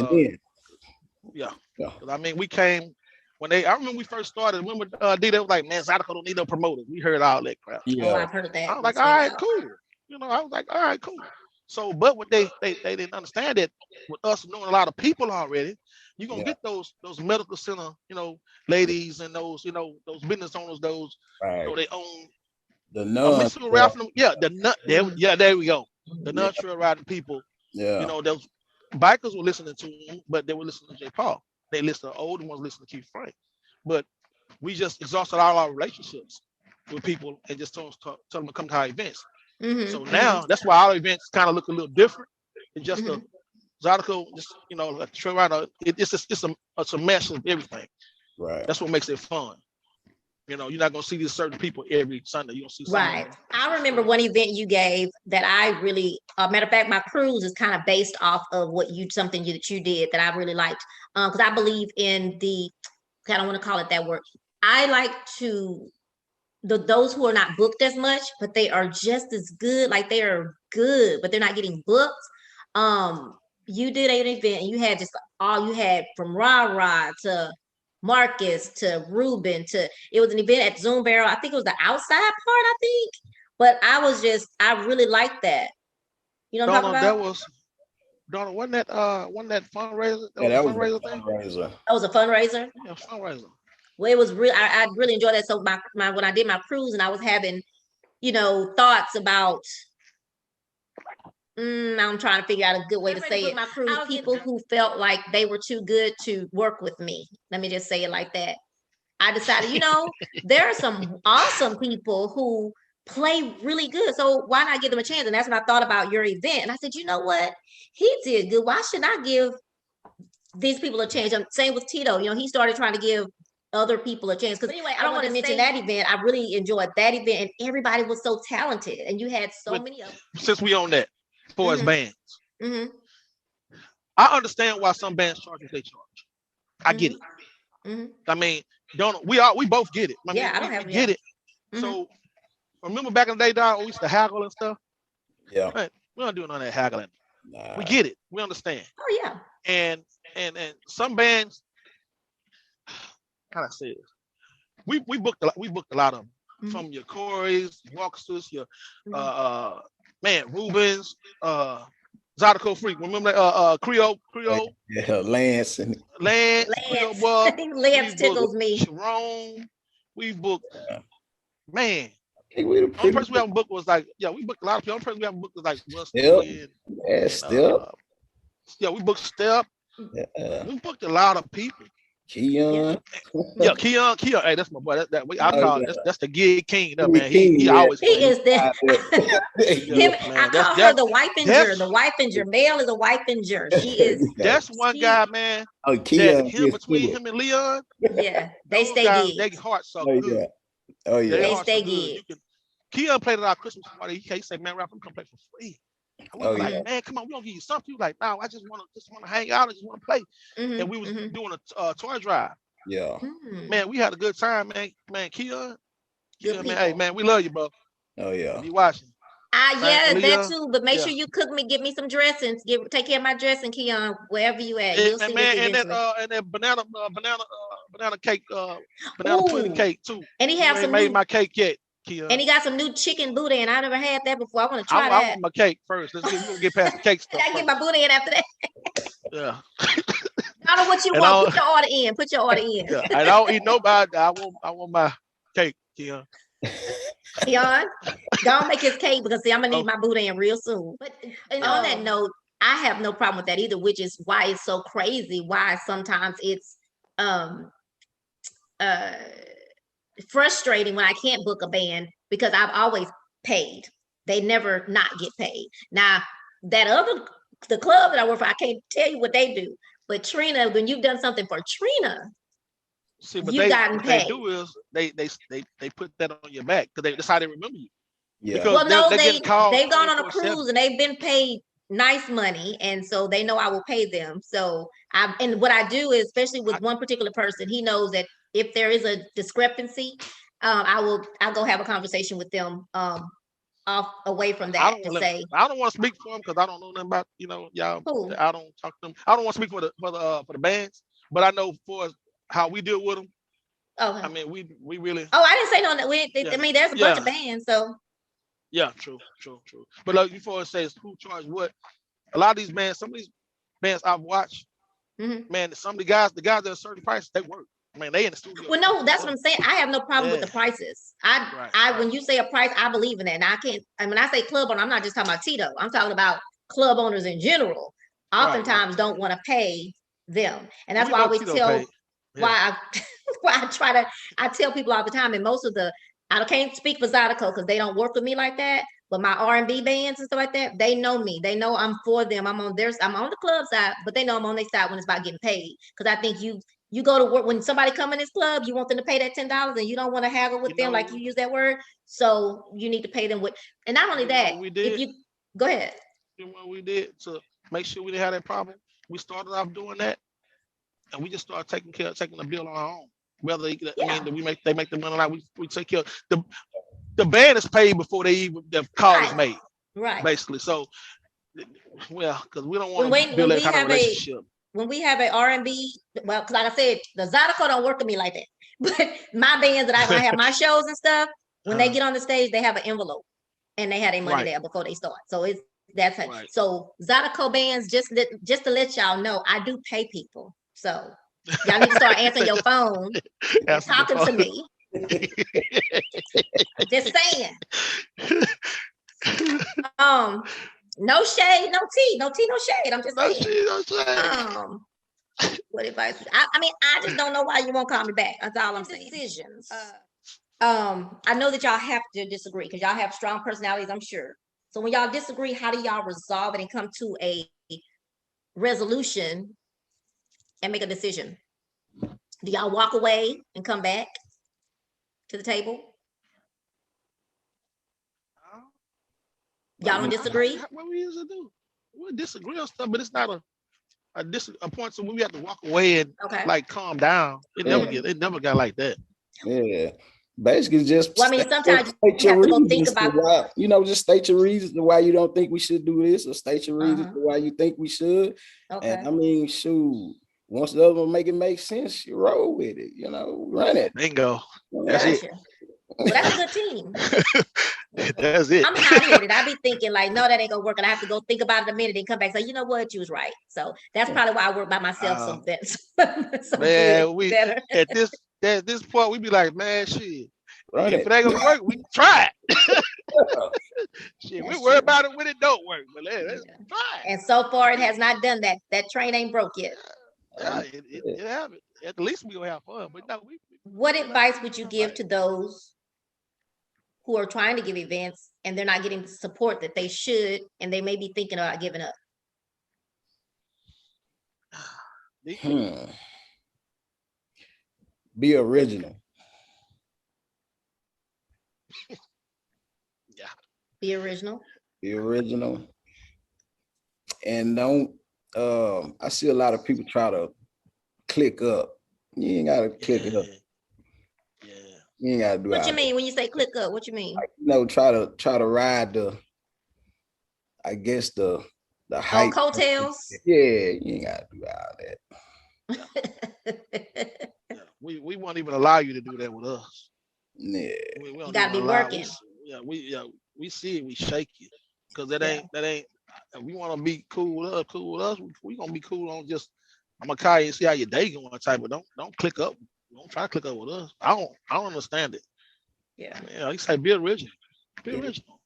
I mean, we came when I remember we first started. Remember, D, they was like, man, Zydeco don't need no promoters. We heard all that crap. Yeah. Oh, I've heard of that. I was like, all right, cool. You know, I was like, all right, cool. So, but what they didn't understand that with us knowing a lot of people already, you're gonna get those medical center, ladies and those business owners, they own the nuts. There we go. The nut trail riding people. Yeah. Those bikers were listening to him, but they were listening to J. Paul. They listened to older ones listening to Keith Frank. But we just exhausted all our relationships with people and just told them to come to our events. So now that's why our events kind of look a little different. It's just a Zydeco, just a trail rider. It's a mesh of everything. Right. That's what makes it fun. You're not gonna see these certain people every Sunday. You don't see. Right. I remember one event you gave that I really, matter of fact, my cruise is kind of based off of something that you did that I really liked. Because I believe in I don't want to call it that word. I like to. Those who are not booked as much, but they are just as good. Like they are good, but they're not getting booked. You did an event and you had just all you had from Ra to Marcus to Ruben it was an event at Zoom Barrel. I think it was the outside part, I think. But I really liked that. You know what I'm talking about? Donna, wasn't that fundraiser? That was a fundraiser. That was a fundraiser? Yeah, fundraiser. Well, it was real. I really enjoyed that. So when I did my cruise and I was having, thoughts about, I'm trying to figure out a good way to say it. My cruise, people who felt like they were too good to work with me. Let me just say it like that. I decided, there are some awesome people who play really good. So why not give them a chance? And that's when I thought about your event. And I said, you know what? He did good. Why should I give these people a chance? Same with Tito. He started trying to give other people a chance. Because anyway, I don't want to mention that event. I really enjoyed that event, and everybody was so talented, and you had so many of them. Since we own that, as far as bands, I understand why some bands charge what they charge. I get it. I mean, we both get it. I don't get it. So remember back in the day, dog, we used to haggle and stuff. Yeah, man, we don't do none of that haggling. Nah. We get it. We understand. Oh yeah. And some bands. How do I say this? We booked a lot of them. From your Corey's, Walkers, your Rubens, Zydeco Freak. Remember that Creole? Yeah, Lance. Creole Bug. I think Lance tickles me. Sharon. We booked man. The only person we haven't booked was we booked a lot of people. The only person we haven't booked was Rusty. Step. We booked Step. We booked a lot of people. Keon. Yeah, Keon. Hey, that's my boy. I call it. That's the gig king. Up, man. King, He always he is the him. man. I call her the wifeinger. The wifeinger. Male is a wifeinger. She is. That's one guy, man. Oh, Keon. Between him and Leon. Yeah, they stay good. They heart so good. Yeah. Oh yeah. They stay good. Keon played at our Christmas party. He said, "Man, Ralph, I'm gonna play for free." We were like, "Man, come on, we gonna give you something." He was like, "No, I just wanna hang out. I just wanna play." And we was doing a toy drive. Yeah. Man, we had a good time, man. Man, Keon, man, hey, man, we love you, bro. Oh yeah. Be watching. Yeah, that too. But make sure you cook me, get me some dressings. Take care of my dressing, Keon, wherever you at. You'll see man, and that banana cake, banana pudding cake too. And he have some made my cake yet, Keon. And he got some new chicken boudin. I never had that before. I want to try that. I want my cake first. We're gonna get past the cake stuff. I get my boudin after that. Yeah. I don't know what you want. Put your order in. Put your order in. Yeah. I don't eat nobody. I want my cake, Keon. Keon, don't make his cake because see, I'm gonna need my boudin real soon. But and on that note, I have no problem with that either, which is why it's so crazy. Why sometimes it's frustrating when I can't book a band because I've always paid. They never not get paid. Now the club that I work for, I can't tell you what they do. But Trina, when you've done something for Trina, you've gotten paid. They do is they put that on your back because that's how they remember you. Yeah. Because well, no, they've gone on a cruise and they've been paid nice money, and so they know I will pay them. So and what I do is, especially with one particular person, he knows that if there is a discrepancy, I'll go have a conversation with them away from that I don't want to speak for them because I don't know nothing about y'all. Cool. I don't talk to them. I don't want to speak for the bands, but I know for how we deal with them. Okay. I mean, we really. Oh, I didn't say no. I mean, there's a bunch of bands, so. Yeah, true. But like before it says who charged what, a lot of these bands, some of these bands I've watched, man, some of the guys that are certain prices, they work. Man, they in the studio. Well, no, that's what I'm saying. I have no problem with the prices. When you say a price, I believe in that. And I can't. And when I say club owner, I'm not just talking about Tito. I'm talking about club owners in general. Oftentimes, don't want to pay them, and that's why I always tell. Why I tell people all the time, and most of I can't speak for Zydeco because they don't work with me like that. But my R&B bands and stuff like that, they know me. They know I'm for them. I'm on the club side, but they know I'm on their side when it's about getting paid. Because I think you go to work when somebody come in this club, you want them to pay that $10, and you don't want to haggle with them like you use that word. So you need to pay them with, and not only that, if you go ahead. What we did to make sure we didn't have that problem, we started off doing that, and we just started taking the bill on our own. Whether they make the money out, we take care of the band is paid before the call is made. Right. Basically. So because we don't want to build that kind of relationship. When we have an R&B, well, because like I said, the Zydeco don't work with me like that. But my bands that I have my shows and stuff, when they get on the stage, they have an envelope and they have their money there before they start. So that's how. Right. So Zydeco bands, just to let y'all know, I do pay people. So y'all need to start answering your phone and talking to me. Just saying. No shade, no tea, no shade. I'm just saying. No shade. What advice? I mean, I just don't know why you won't call me back. That's all I'm saying. Decisions. I know that y'all have to disagree because y'all have strong personalities, I'm sure. So when y'all disagree, how do y'all resolve it and come to a resolution and make a decision? Do y'all walk away and come back to the table? Y'all don't disagree? What we usually do? We disagree on stuff, but it's not a point where we have to walk away and like calm down. It never got like that. Yeah. Basically, just I mean, sometimes you have to go think about why, just state your reasons why you don't think we should do this, or state your reasons why you think we should. Okay. And I mean, shoot, once the other one make sense, you roll with it. Run it. Bingo. That's it. Well, that's a good team. That's it. I'm hot-headed. I be thinking like, no, that ain't gonna work, and I have to go think about it a minute and come back. So you know what, you was right. So that's probably why I work by myself. So man, at this point we be like, man, shit. If it ain't gonna work, we can try it. Shit, we worry about it when it don't work, but let's try it. And so far, it has not done that. That train ain't broke yet. Yeah, it haven't. at least we'll have fun. But no, what advice would you give to those who are trying to give events and they're not getting the support that they should, and they may be thinking about giving up? Be original. Yeah. Be original. Be original. And don't, I see a lot of people try to click up. You ain't gotta click up. Yeah. You ain't gotta do what you mean when you say click up? What you mean? Like, try to ride the, I guess the hype. Coattails. Yeah, you ain't gotta do all that. We won't even allow you to do that with us. Yeah, we you gotta be working. We see it, we shake it, because that ain't. If we want to be cool with us, we gonna be cool on just. I'm gonna call you and see how your day going type, but don't click up. Don't try to click up with us. I don't understand it. Yeah. Yeah, you say be original. Be original.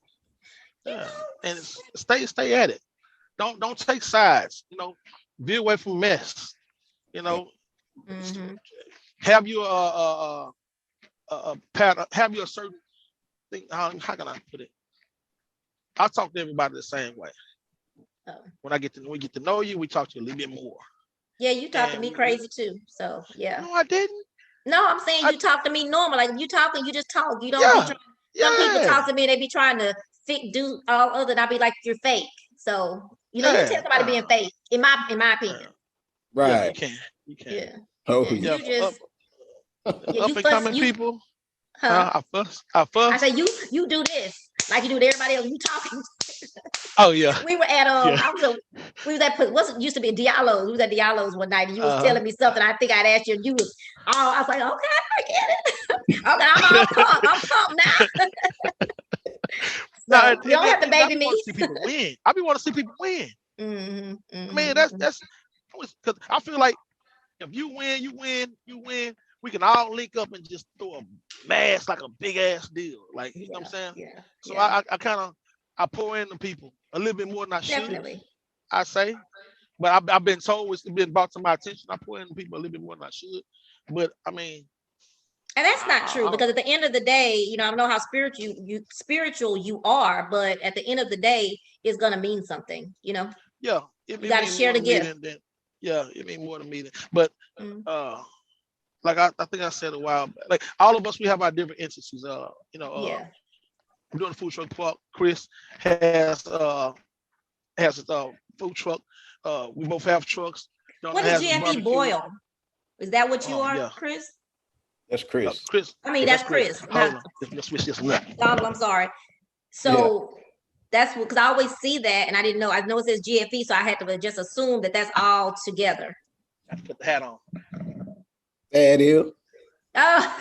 Yeah, and stay at it. Don't take sides. Be away from mess. Have you a pattern. Have you a certain thing. How can I put it? I talk to everybody the same way. When we get to know you, we talk to you a little bit more. Yeah, you talk to me crazy too. So yeah. No, I didn't. No, I'm saying you talk to me normal. Like you talking, you just talk. You don't be trying. Some people talk to me, they be trying to do all other, and I be like, you're fake. So you can tell somebody being fake, in my opinion. Right. Yeah, you can. Yeah. Oh, you just up and coming people. I fuss. I say you do this like you do with everybody else. You talking. Oh yeah. We were at we was at what used to be Diallo's. We was at Diallo's one night, and you was telling me something. I think I'd asked you, and you was I was like, okay, I get it. Okay, I'm all pumped. I'm pumped now. So you don't have to baby me. I be want to see people win. Man, that's because I feel like if you win, you win. We can all link up and just throw a mass like a big ass deal. Like you know what I'm saying? Yeah. So I kind of pour into people a little bit more than I should. Definitely. I say, but I've been told, it's been brought to my attention. I pour into people a little bit more than I should. But I mean, and that's not true, because at the end of the day, I don't know how spiritual you are, but at the end of the day, it's gonna mean something. Yeah, you gotta share the gift. It means more to me. But like I think I said a while back, like all of us, we have our different entities. We're doing the food truck park. Chris has his food truck. We both have trucks. What is GFE Boil? Is that what you are, Chris? That's Chris. Chris. I mean, that's Chris. Donald, I'm sorry. So that's because I always see that, and I didn't know. I know it says GFE, so I had to just assume that that's all together. I put the hat on. That is. Oh.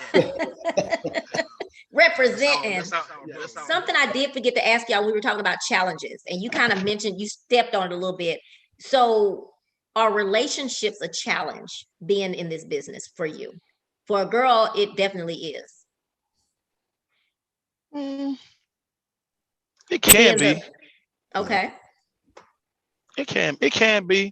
Representing. Something I did forget to ask y'all. We were talking about challenges, and you kind of mentioned, you stepped on it a little bit. So are relationships a challenge being in this business for you? For a girl, it definitely is. It can be. Okay. It can be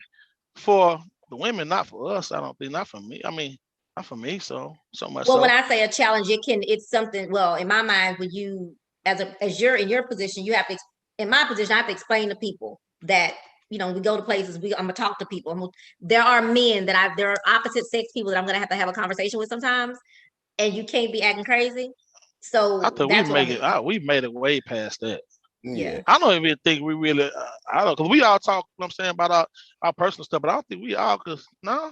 for the women, not for us. I don't think, not for me. I mean, not for me. So much. Well, when I say a challenge, it's something. Well, in my mind, when you as you're in your position, you have to. In my position, I have to explain to people that we go to places. I'm gonna talk to people. There are men that there are opposite sex people that I'm gonna have a conversation with sometimes, and you can't be acting crazy. So I think we've made it way past that. Yeah. I don't even think we really. I don't, because we all talk. I'm saying about our personal stuff, but I don't think we all. Cause no.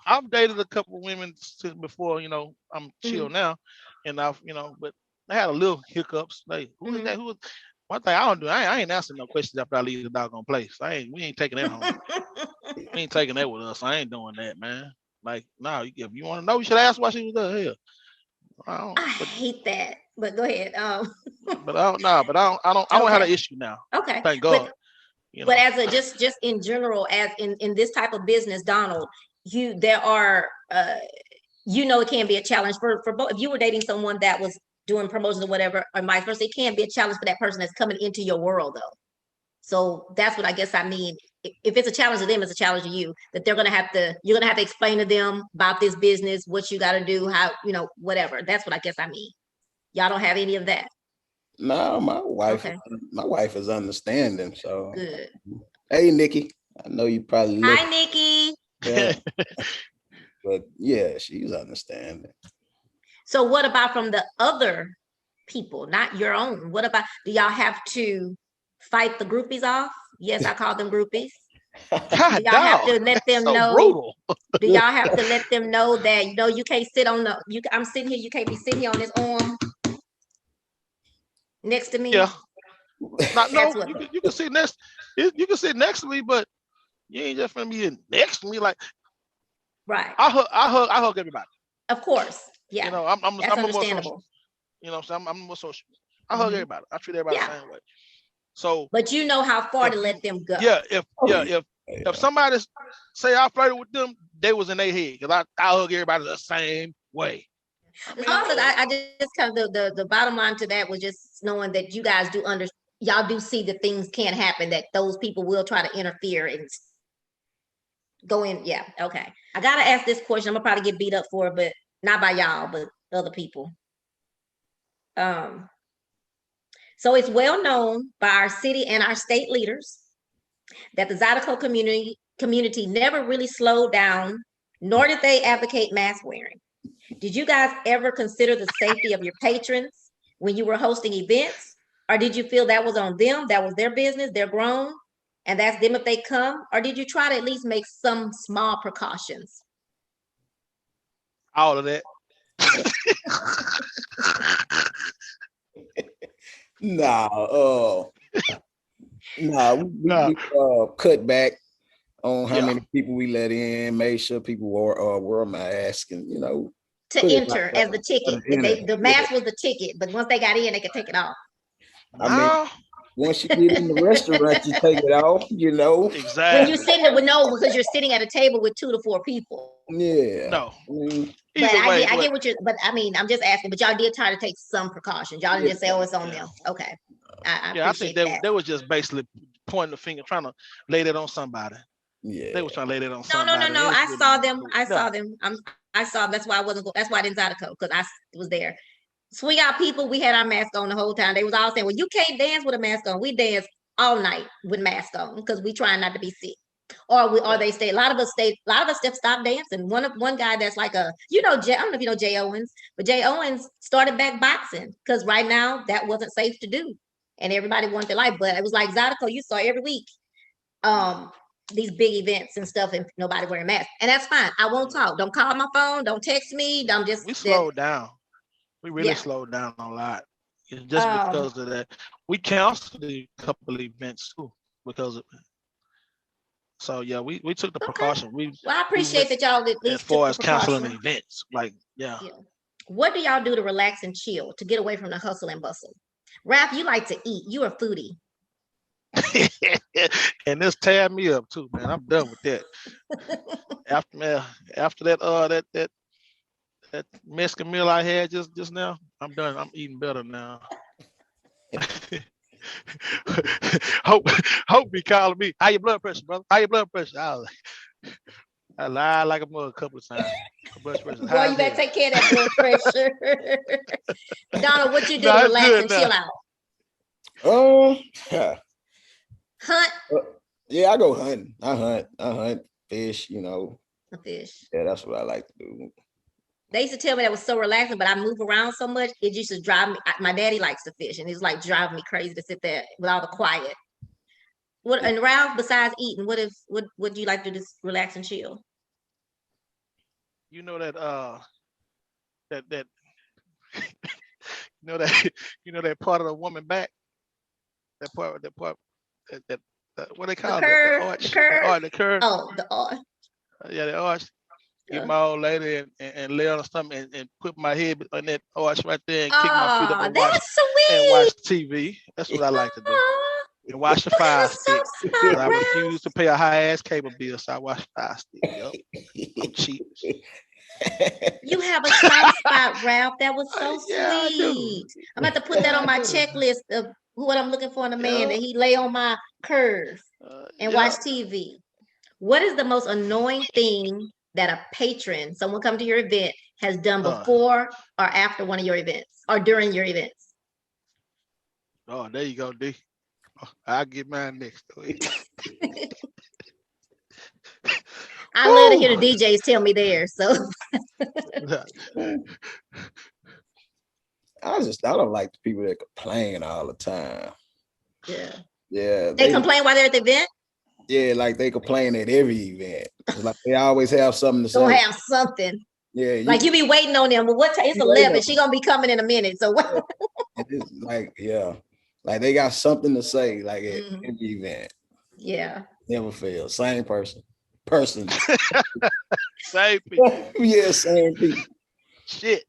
I've dated a couple of women before. I'm chill now, and but I had a little hiccups. Like, who is that? Who is? One thing I don't do, I ain't answering no questions after I leave the doggone place. We ain't taking that home. We ain't taking that with us. I ain't doing that, man. Like, no, if you want to know, you should ask why she was there. Hell, I hate that. But go ahead. But I don't have an issue now. Okay. Thank God. But as just in general, as in this type of business, Donald, there are it can be a challenge for both. If you were dating someone that was doing promotions or whatever, or vice versa, it can be a challenge for that person that's coming into your world, though. So that's what I guess I mean. if it's a challenge to them, it's a challenge to you, that you're gonna have to explain to them about this business, what you got to do, how, whatever. That's what I guess I mean. Y'all don't have any of that. No, my wife is understanding. So good. Hey, Nikki, I know you probably Hi, Nikki. Yeah. But yeah, she's understanding. So what about from the other people, not your own? What about, do y'all have to fight the groupies off? Yes, I call them groupies. God, do y'all have to let them so know? Brutal. Do y'all have to let them know that you can't sit on I'm sitting here, you can't be sitting here on this arm next to me? Yeah. No, you can sit next. You can sit next to me, but you ain't just gonna be next to me. Like, right. I hug everybody. Of course. Yeah. You know, I'm understandable. More social. I'm more social. I hug everybody. I treat everybody the same way. So, but you know how far to let them go. Yeah, if somebody say I flirted with them, they was in their head, because I hug everybody the same way. I just kind of the bottom line to that was just knowing that you guys y'all do see that things can't happen, that those people will try to interfere and go in. Yeah, okay. I gotta ask this question. I'm gonna probably get beat up for it, but not by y'all, but other people. So it's well known by our city and our state leaders that the Zydeco community never really slowed down, nor did they advocate mask wearing. Did you guys ever consider the safety of your patrons when you were hosting events? Or did you feel that was on them, that was their business, they're grown, and that's them if they come? Or did you try to at least make some small precautions? All of that. We cut back on how many people we let in, made sure people wore a mask, and to enter as the ticket. The mask was the ticket, but once they got in, they could take it off. I mean, once you get in the restaurant, you take it off, Exactly. When you're sitting there because you're sitting at a table with 2 to 4 people. Yeah. No. But I get what you're, but I mean, I'm just asking, but y'all did try to take some precautions. Y'all didn't just say, oh, it's on them. Okay. I think they was just basically pointing the finger, trying to lay that on somebody. Yeah. They was trying to lay that on somebody. No. I saw them. I saw them. I saw, that's why that's why I didn't Zydeco, because I was there. Swing Out people, we had our mask on the whole time. They was all saying, well, you can't dance with a mask on. We dance all night with mask on because we trying not to be sick. Or they stay. A lot of us just stopped dancing. One guy that's like I don't know if you know Jay Owens, but Jay Owens started back boxing because right now that wasn't safe to do, and everybody wanted their life. But it was like Zydeco, you saw every week, these big events and stuff, and nobody wearing masks, and that's fine. I won't talk. Don't call my phone. Don't text me. We slowed down. We really slowed down a lot. It's just because of that. We canceled a couple of events too because of it. So yeah, we took the precaution. I appreciate that y'all at least as far as canceling events. Yeah. What do y'all do to relax and chill, to get away from the hustle and bustle? Raf, you like to eat. You're a foodie. And this tied me up too, man. I'm done with that. After that Mexican meal I had just now, I'm done. I'm eating better now. Hope be calling me. How your blood pressure, brother? How your blood pressure? I lied like a mother a couple of times. Boy, you better take care of that blood pressure. Donald, what you do to relax and chill out? Hunt. Yeah, I go hunting. I hunt fish. A fish. Yeah, that's what I like to do. They used to tell me that was so relaxing, but I move around so much, it used to drive me. My daddy likes to fish, and it's like driving me crazy to sit there with all the quiet. And Ralph, besides eating, what do you like to do to relax and chill? You know that that that part of the woman back. That part that what they call it? The curve. The curve. Oh, the arch. Yeah, the arch. Get my old lady and lay on her stomach and put my head on that arch right there and kick my feet up and watch TV. That's what I like to do. And watch the Fire Stick. I refuse to pay a high ass cable bill, so I watch Fire Stick. Yep. I'm cheap. You have a soft spot, Ralph. That was so sweet. I'm about to put that on my checklist of what I'm looking for in a man, that he lay on my curve. and watch TV. What is the most annoying thing that a patron, someone come to your event, has done before or after one of your events or during your events? Oh, there you go, D. I'll get mine next. I love to hear the DJs tell me theirs. So I don't like the people that complain all the time. Yeah. They complain while they're at the event? Yeah, like they complain at every event. It's like they always have something to say. Don't have something. Yeah. Like you be waiting on them. But what time? It's 11. She gonna be coming in a minute. So what? It's like, like they got something to say, like at every event. Yeah. Never fails. Same person. Same people. Yeah, same people. Shit.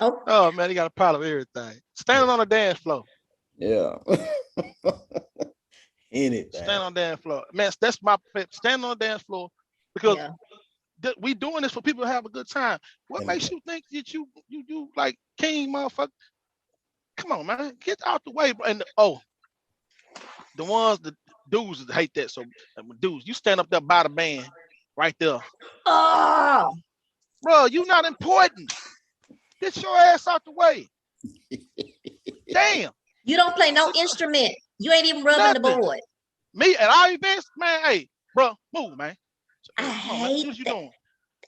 Oh man, he got a problem with everything. Standing on the dance floor. Yeah. Anything. Stand on the dance floor. Man, that's my stand on the dance floor because we doing this for people to have a good time. What makes you think that you like king motherfucker? Come on, man. Get out the way, bro. And the dudes hate that. So dudes, you stand up there by the band right there. Oh, bro, you not important. Get your ass out the way. Damn. You don't play no instrument. You ain't even rubbing the board. Me at our events, man. Hey, bro, move, man. I hate what you doing?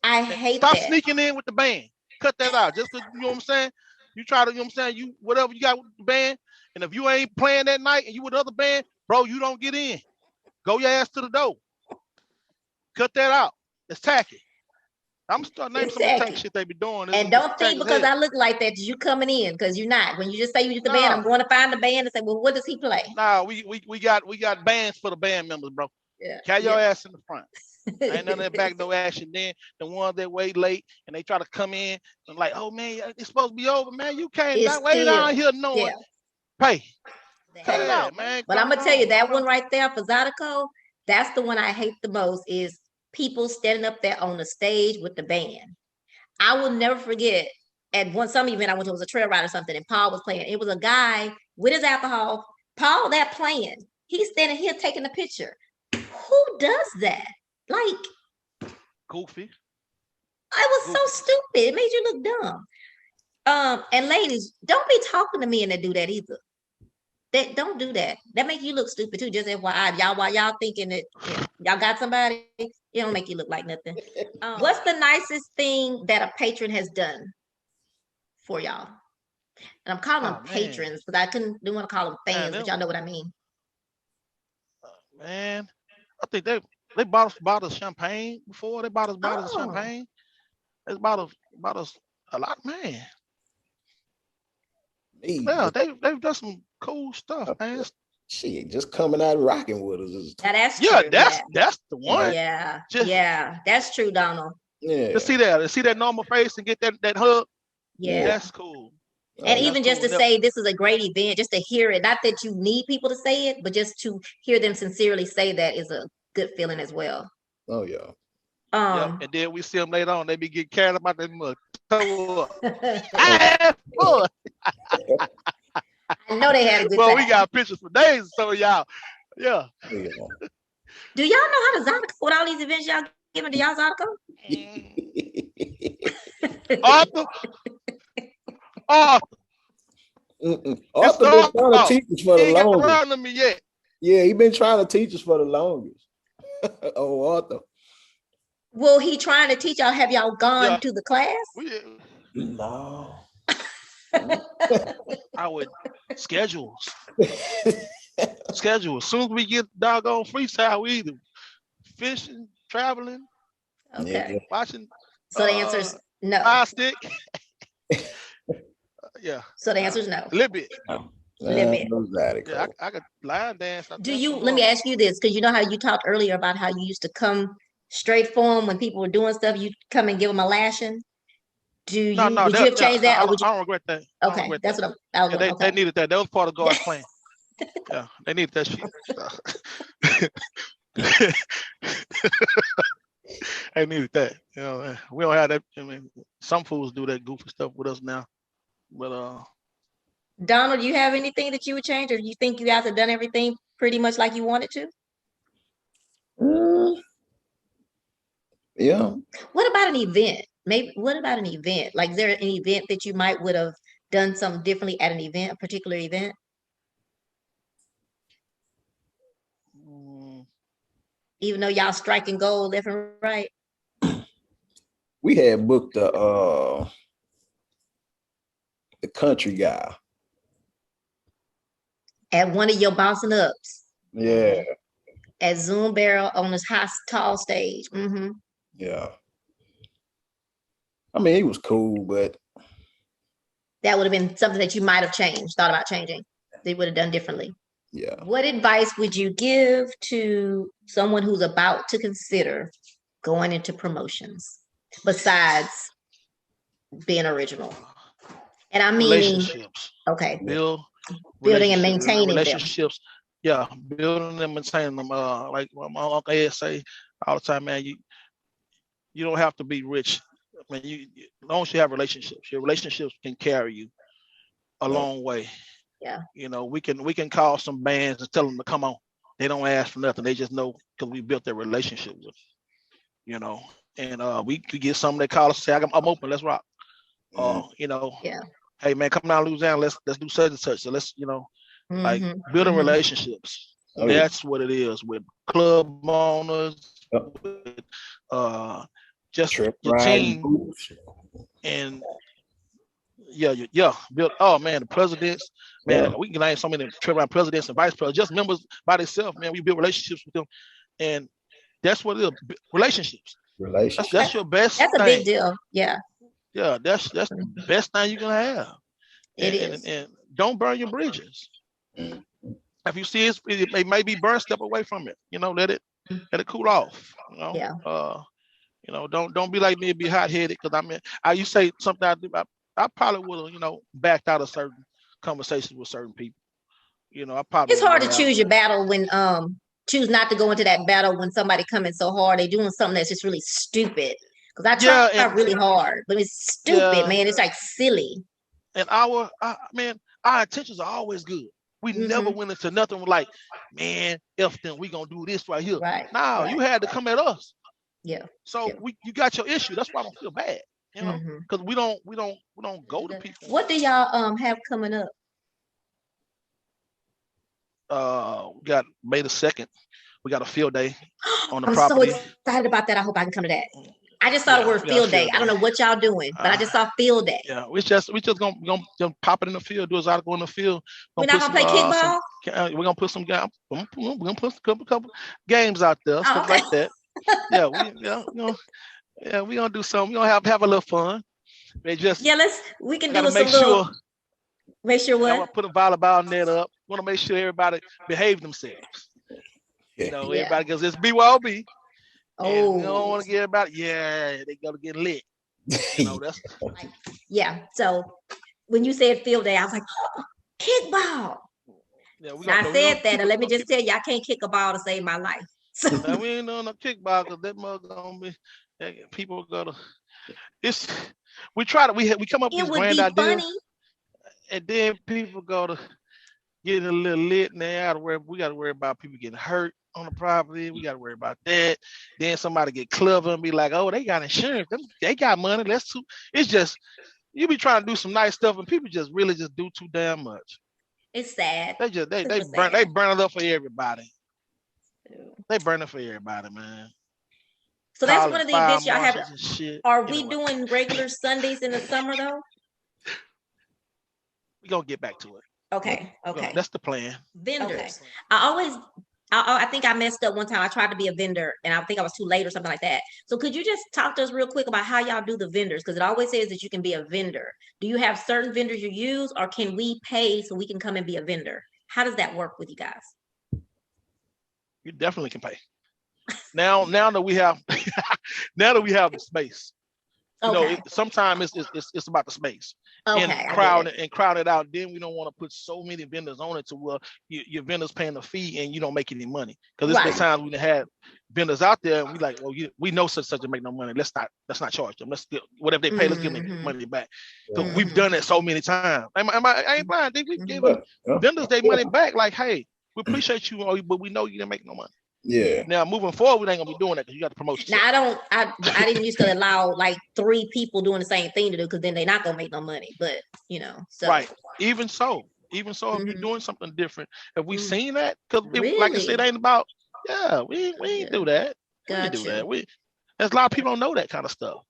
I hate Stop that. sneaking in with the band. Cut that out. Just because, you know what I'm saying? You try to, you know what I'm saying? You whatever you got with the band, and if you ain't playing that night and you with the other band, bro, you don't get in. Go your ass to the door. Cut that out. It's tacky. I'm starting naming some of the tacky shit they be doing. And don't think because I look like that you coming in, because you're not. When you just say you with the band, I'm going to find the band and say, well, what does he play? Nah, we got bands for the band members, bro. Yeah. Carry your ass in the front. Ain't none of that back door action. Then the ones that wait late and they try to come in and like, oh man, it's supposed to be over, man. You can't wait down here knowing. Pay. Cut it out, man. But I'm gonna tell you that one right there for Zydeco, that's the one I hate the most is people standing up there on the stage with the band. I will never forget at some event I went to, it was a trail ride or something, and Paul was playing. It was a guy with his alcohol. Paul that playing. He's standing here taking a picture. Who does that? Like goofy. It was so stupid. It made you look dumb. And ladies, don't be talking to men that do that either. Don't do that. That make you look stupid too. Just FYI, y'all, while y'all thinking that y'all got somebody, it don't make you look like nothing. What's the nicest thing that a patron has done for y'all? And I'm calling them patrons because I didn't want to call them fans, but y'all know what I mean. Man, I think they bought us champagne before. They bought us bottles of champagne. They bought us a lot, man. Yeah, they've done some cool stuff, man. She just coming out rocking with us. That's true. That's the one. Yeah, that's true, Donald. Yeah. To see that normal face and get that hug. Yeah, that's cool. And even just to say this is a great event, just to hear it, not that you need people to say it, but just to hear them sincerely say that is a good feeling as well. Oh yeah. And then we see them later on, they be getting carried about that mug. I know they had a good time. Well, we got pictures for days, so y'all. Yeah. Do y'all know how to Zydeco with all these events y'all giving to y'all Zydeco? Arthur been trying to teach us for the longest. Me yet. Yeah, he been trying to teach us for the longest. Arthur. Well, he trying to teach y'all. Have y'all gone to the class? No. I would schedule. As soon as we get doggone freestyle, we either fishing, traveling, watching. So the answer is no. Fire stick. Yeah. So the answer is no. A little bit. Yeah, I could line dance. Let me ask you this, because you know how you talked earlier about how you used to come straight for them when people were doing stuff, you come and give them a lashing. Would you have changed that? I don't regret that. Okay, that's what I was going. They needed that. That was part of God's plan. Yeah, they needed that shit. They needed that. You know, we don't have that. I mean, some fools do that goofy stuff with us now, but Donald, do you have anything that you would change, or do you think you guys have done everything pretty much like you wanted to? Yeah. What about an event? Maybe what about an event? Like, is there an event that you might would have done something differently at an event, a particular event? Even though y'all striking gold left and right. We had booked the country guy At one of your bouncing ups. Yeah. At Zoom Barrel on this high, tall stage. Mm-hmm. Yeah. I mean, he was cool, but that would have been something that you might have thought about changing. They would have done differently. Yeah. What advice would you give to someone who's about to consider going into promotions besides being original? And I mean relationships. Okay. Building and maintaining relationships. Them. Yeah, building and maintaining them. Like my uncle Ed say all the time, man, you don't have to be rich. I mean, as long as you have relationships, your relationships can carry you a long way. Yeah. You know, we can call some bands and tell them to come on. They don't ask for nothing. They just know because we built their relationship with, you know. And we could get some that call us and say, I'm open, let's rock. You know, hey man, come down to Louisiana, let's do such and such. So let's, you know, like building relationships. That's what it is with club owners, with just your team, and build. Oh man, the presidents, man, we can name so many trip around presidents and vice presidents, just members by themselves, man. We build relationships with them, and that's what it is. Relationships. That's your best. That's a big deal. Yeah. Yeah, that's the best thing you can have. It is. And don't burn your bridges. If you see it may be burned, step away from it. You know, let it cool off. You know, you know, don't be like me and be hot headed. Because I mean, you say something I probably would have, you know, backed out of certain conversations with certain people. You know, it's hard to choose your battle when choose not to go into that battle when somebody coming so hard. They doing something that's just really stupid. Because I try really hard, but it's stupid, man. It's like silly. And our intentions are always good. We never went into nothing like, man, if then we gonna do this right here. Right. No, you had to come at us. Yeah. So you got your issue. That's why I don't feel bad. You know, because we don't go to people. What do y'all have coming up? We got May the 2nd. We got a field day on the property. I'm so excited about that. I hope I can come to that. I just saw the word field day. I don't know what y'all doing, but I just saw field day. Yeah, we just gonna pop it in the field, do a Zydeco in the field. We're not gonna play kickball. We're gonna put some guys. We're gonna put a couple games out there, stuff like that. Yeah, we gonna do something. We gonna have a little fun. We can do some little. Make sure what? I want to put a volleyball net up. Want to make sure everybody behave themselves. You know, everybody goes, it's BYOB. Oh, we don't want to get everybody. Yeah, they gotta get lit. You know, that's So when you said field day, I was like, kickball. Yeah, I said that, and let me just tell you, I can't kick a ball to save my life. Now, we ain't doing no kickball because that mug gonna be. People gotta. We come up with this grand idea, funny. And then people go to get a little lit, and we gotta worry about people getting hurt on the property. We got to worry about that. Then somebody get clever and be like, oh, they got insurance. They got money. It's just, you be trying to do some nice stuff and people just really just do too damn much. It's sad. They burn it up for everybody. They burn it for everybody, man. So that's one of the events y'all have. Are we doing regular Sundays in the summer though? We're going to get back to it. Okay. That's the plan. Vendors. Okay. I think I messed up one time. I tried to be a vendor and I think I was too late or something like that. So could you just talk to us real quick about how y'all do the vendors? Because it always says that you can be a vendor. Do you have certain vendors you use, or can we pay so we can come and be a vendor? How does that work with you guys? You definitely can pay. Now that we have the space Sometimes it's about the space and crowd it out. Then we don't want to put so many vendors on it to where your vendors paying the fee and you don't make any money. Because there's been times we had vendors out there and we like, well, we know such to make no money. Let's not charge them. Let's get whatever they pay. Let's give them their money back. Because we've done it so many times. I ain't lying. We've given vendors their money back. Like, hey, we appreciate you, but we know you didn't make no money. Yeah. Now moving forward, we ain't gonna be doing that because you got to promote yourself. Now I didn't used to allow like 3 people doing the same thing to do because then they're not gonna make no money. But so right. Even so, if you're doing something different, have we seen that? Because like I said, it ain't about we ain't do that. Gotcha. We do that. There's a lot of people don't know that kind of stuff.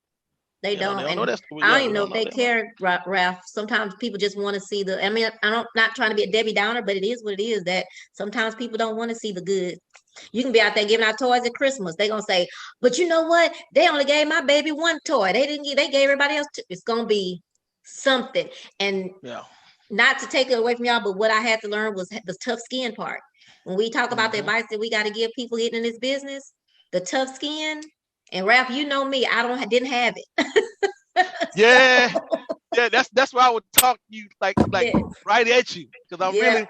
They don't. I don't even know if they care, Ralph. Sometimes people just want to see the. I mean, I'm not trying to be a Debbie Downer, but it is what it is. That sometimes people don't want to see the good. You can be out there giving out toys at Christmas. They're gonna say, but you know what? They only gave my baby 1 toy. They didn't. They gave everybody else 2. It's gonna be something. And not to take it away from y'all, but what I had to learn was the tough skin part. When we talk about the advice that we got to give people getting in this business, the tough skin. And Ralph, you know me, didn't have it. Yeah, that's why I would talk to you like right at you because I'm really.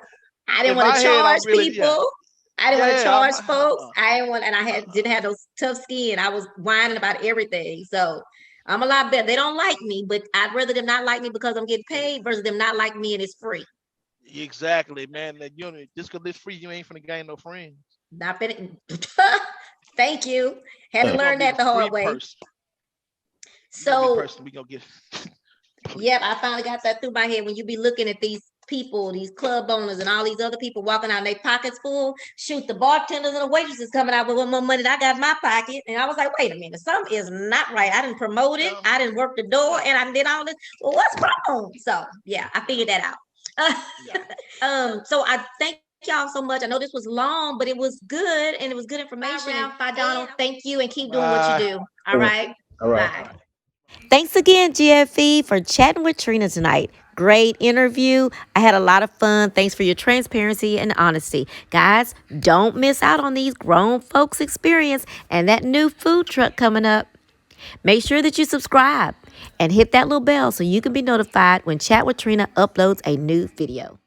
I didn't want to charge people. I didn't want to charge folks. I didn't want, and I didn't have those tough skin. I was whining about everything. So I'm a lot better. They don't like me, but I'd rather them not like me because I'm getting paid versus them not like me and it's free. Exactly, man. That just because it's free, you ain't finna gain no friends. Not been. Thank you. Had to learn that the hard way. So we gonna get. Yep, I finally got that through my head. When you be looking at these people, these club owners and all these other people walking out and their pockets full, shoot, the bartenders and the waitresses coming out with more money than I got in my pocket. And I was like, wait a minute, something is not right. I didn't promote it. I didn't work the door and I did all this. Well, what's wrong? So yeah, I figured that out. So I thank y'all so much. I know this was long, but it was good and it was good information. Bye, Donald. Thank you and keep doing what you do. All right. Bye. Thanks again, GFE, for chatting with Trina tonight. Great interview. I had a lot of fun. Thanks for your transparency and honesty. Guys, don't miss out on these grown folks experience and that new food truck coming up. Make sure that you subscribe and hit that little bell so you can be notified when Chat with Trina uploads a new video.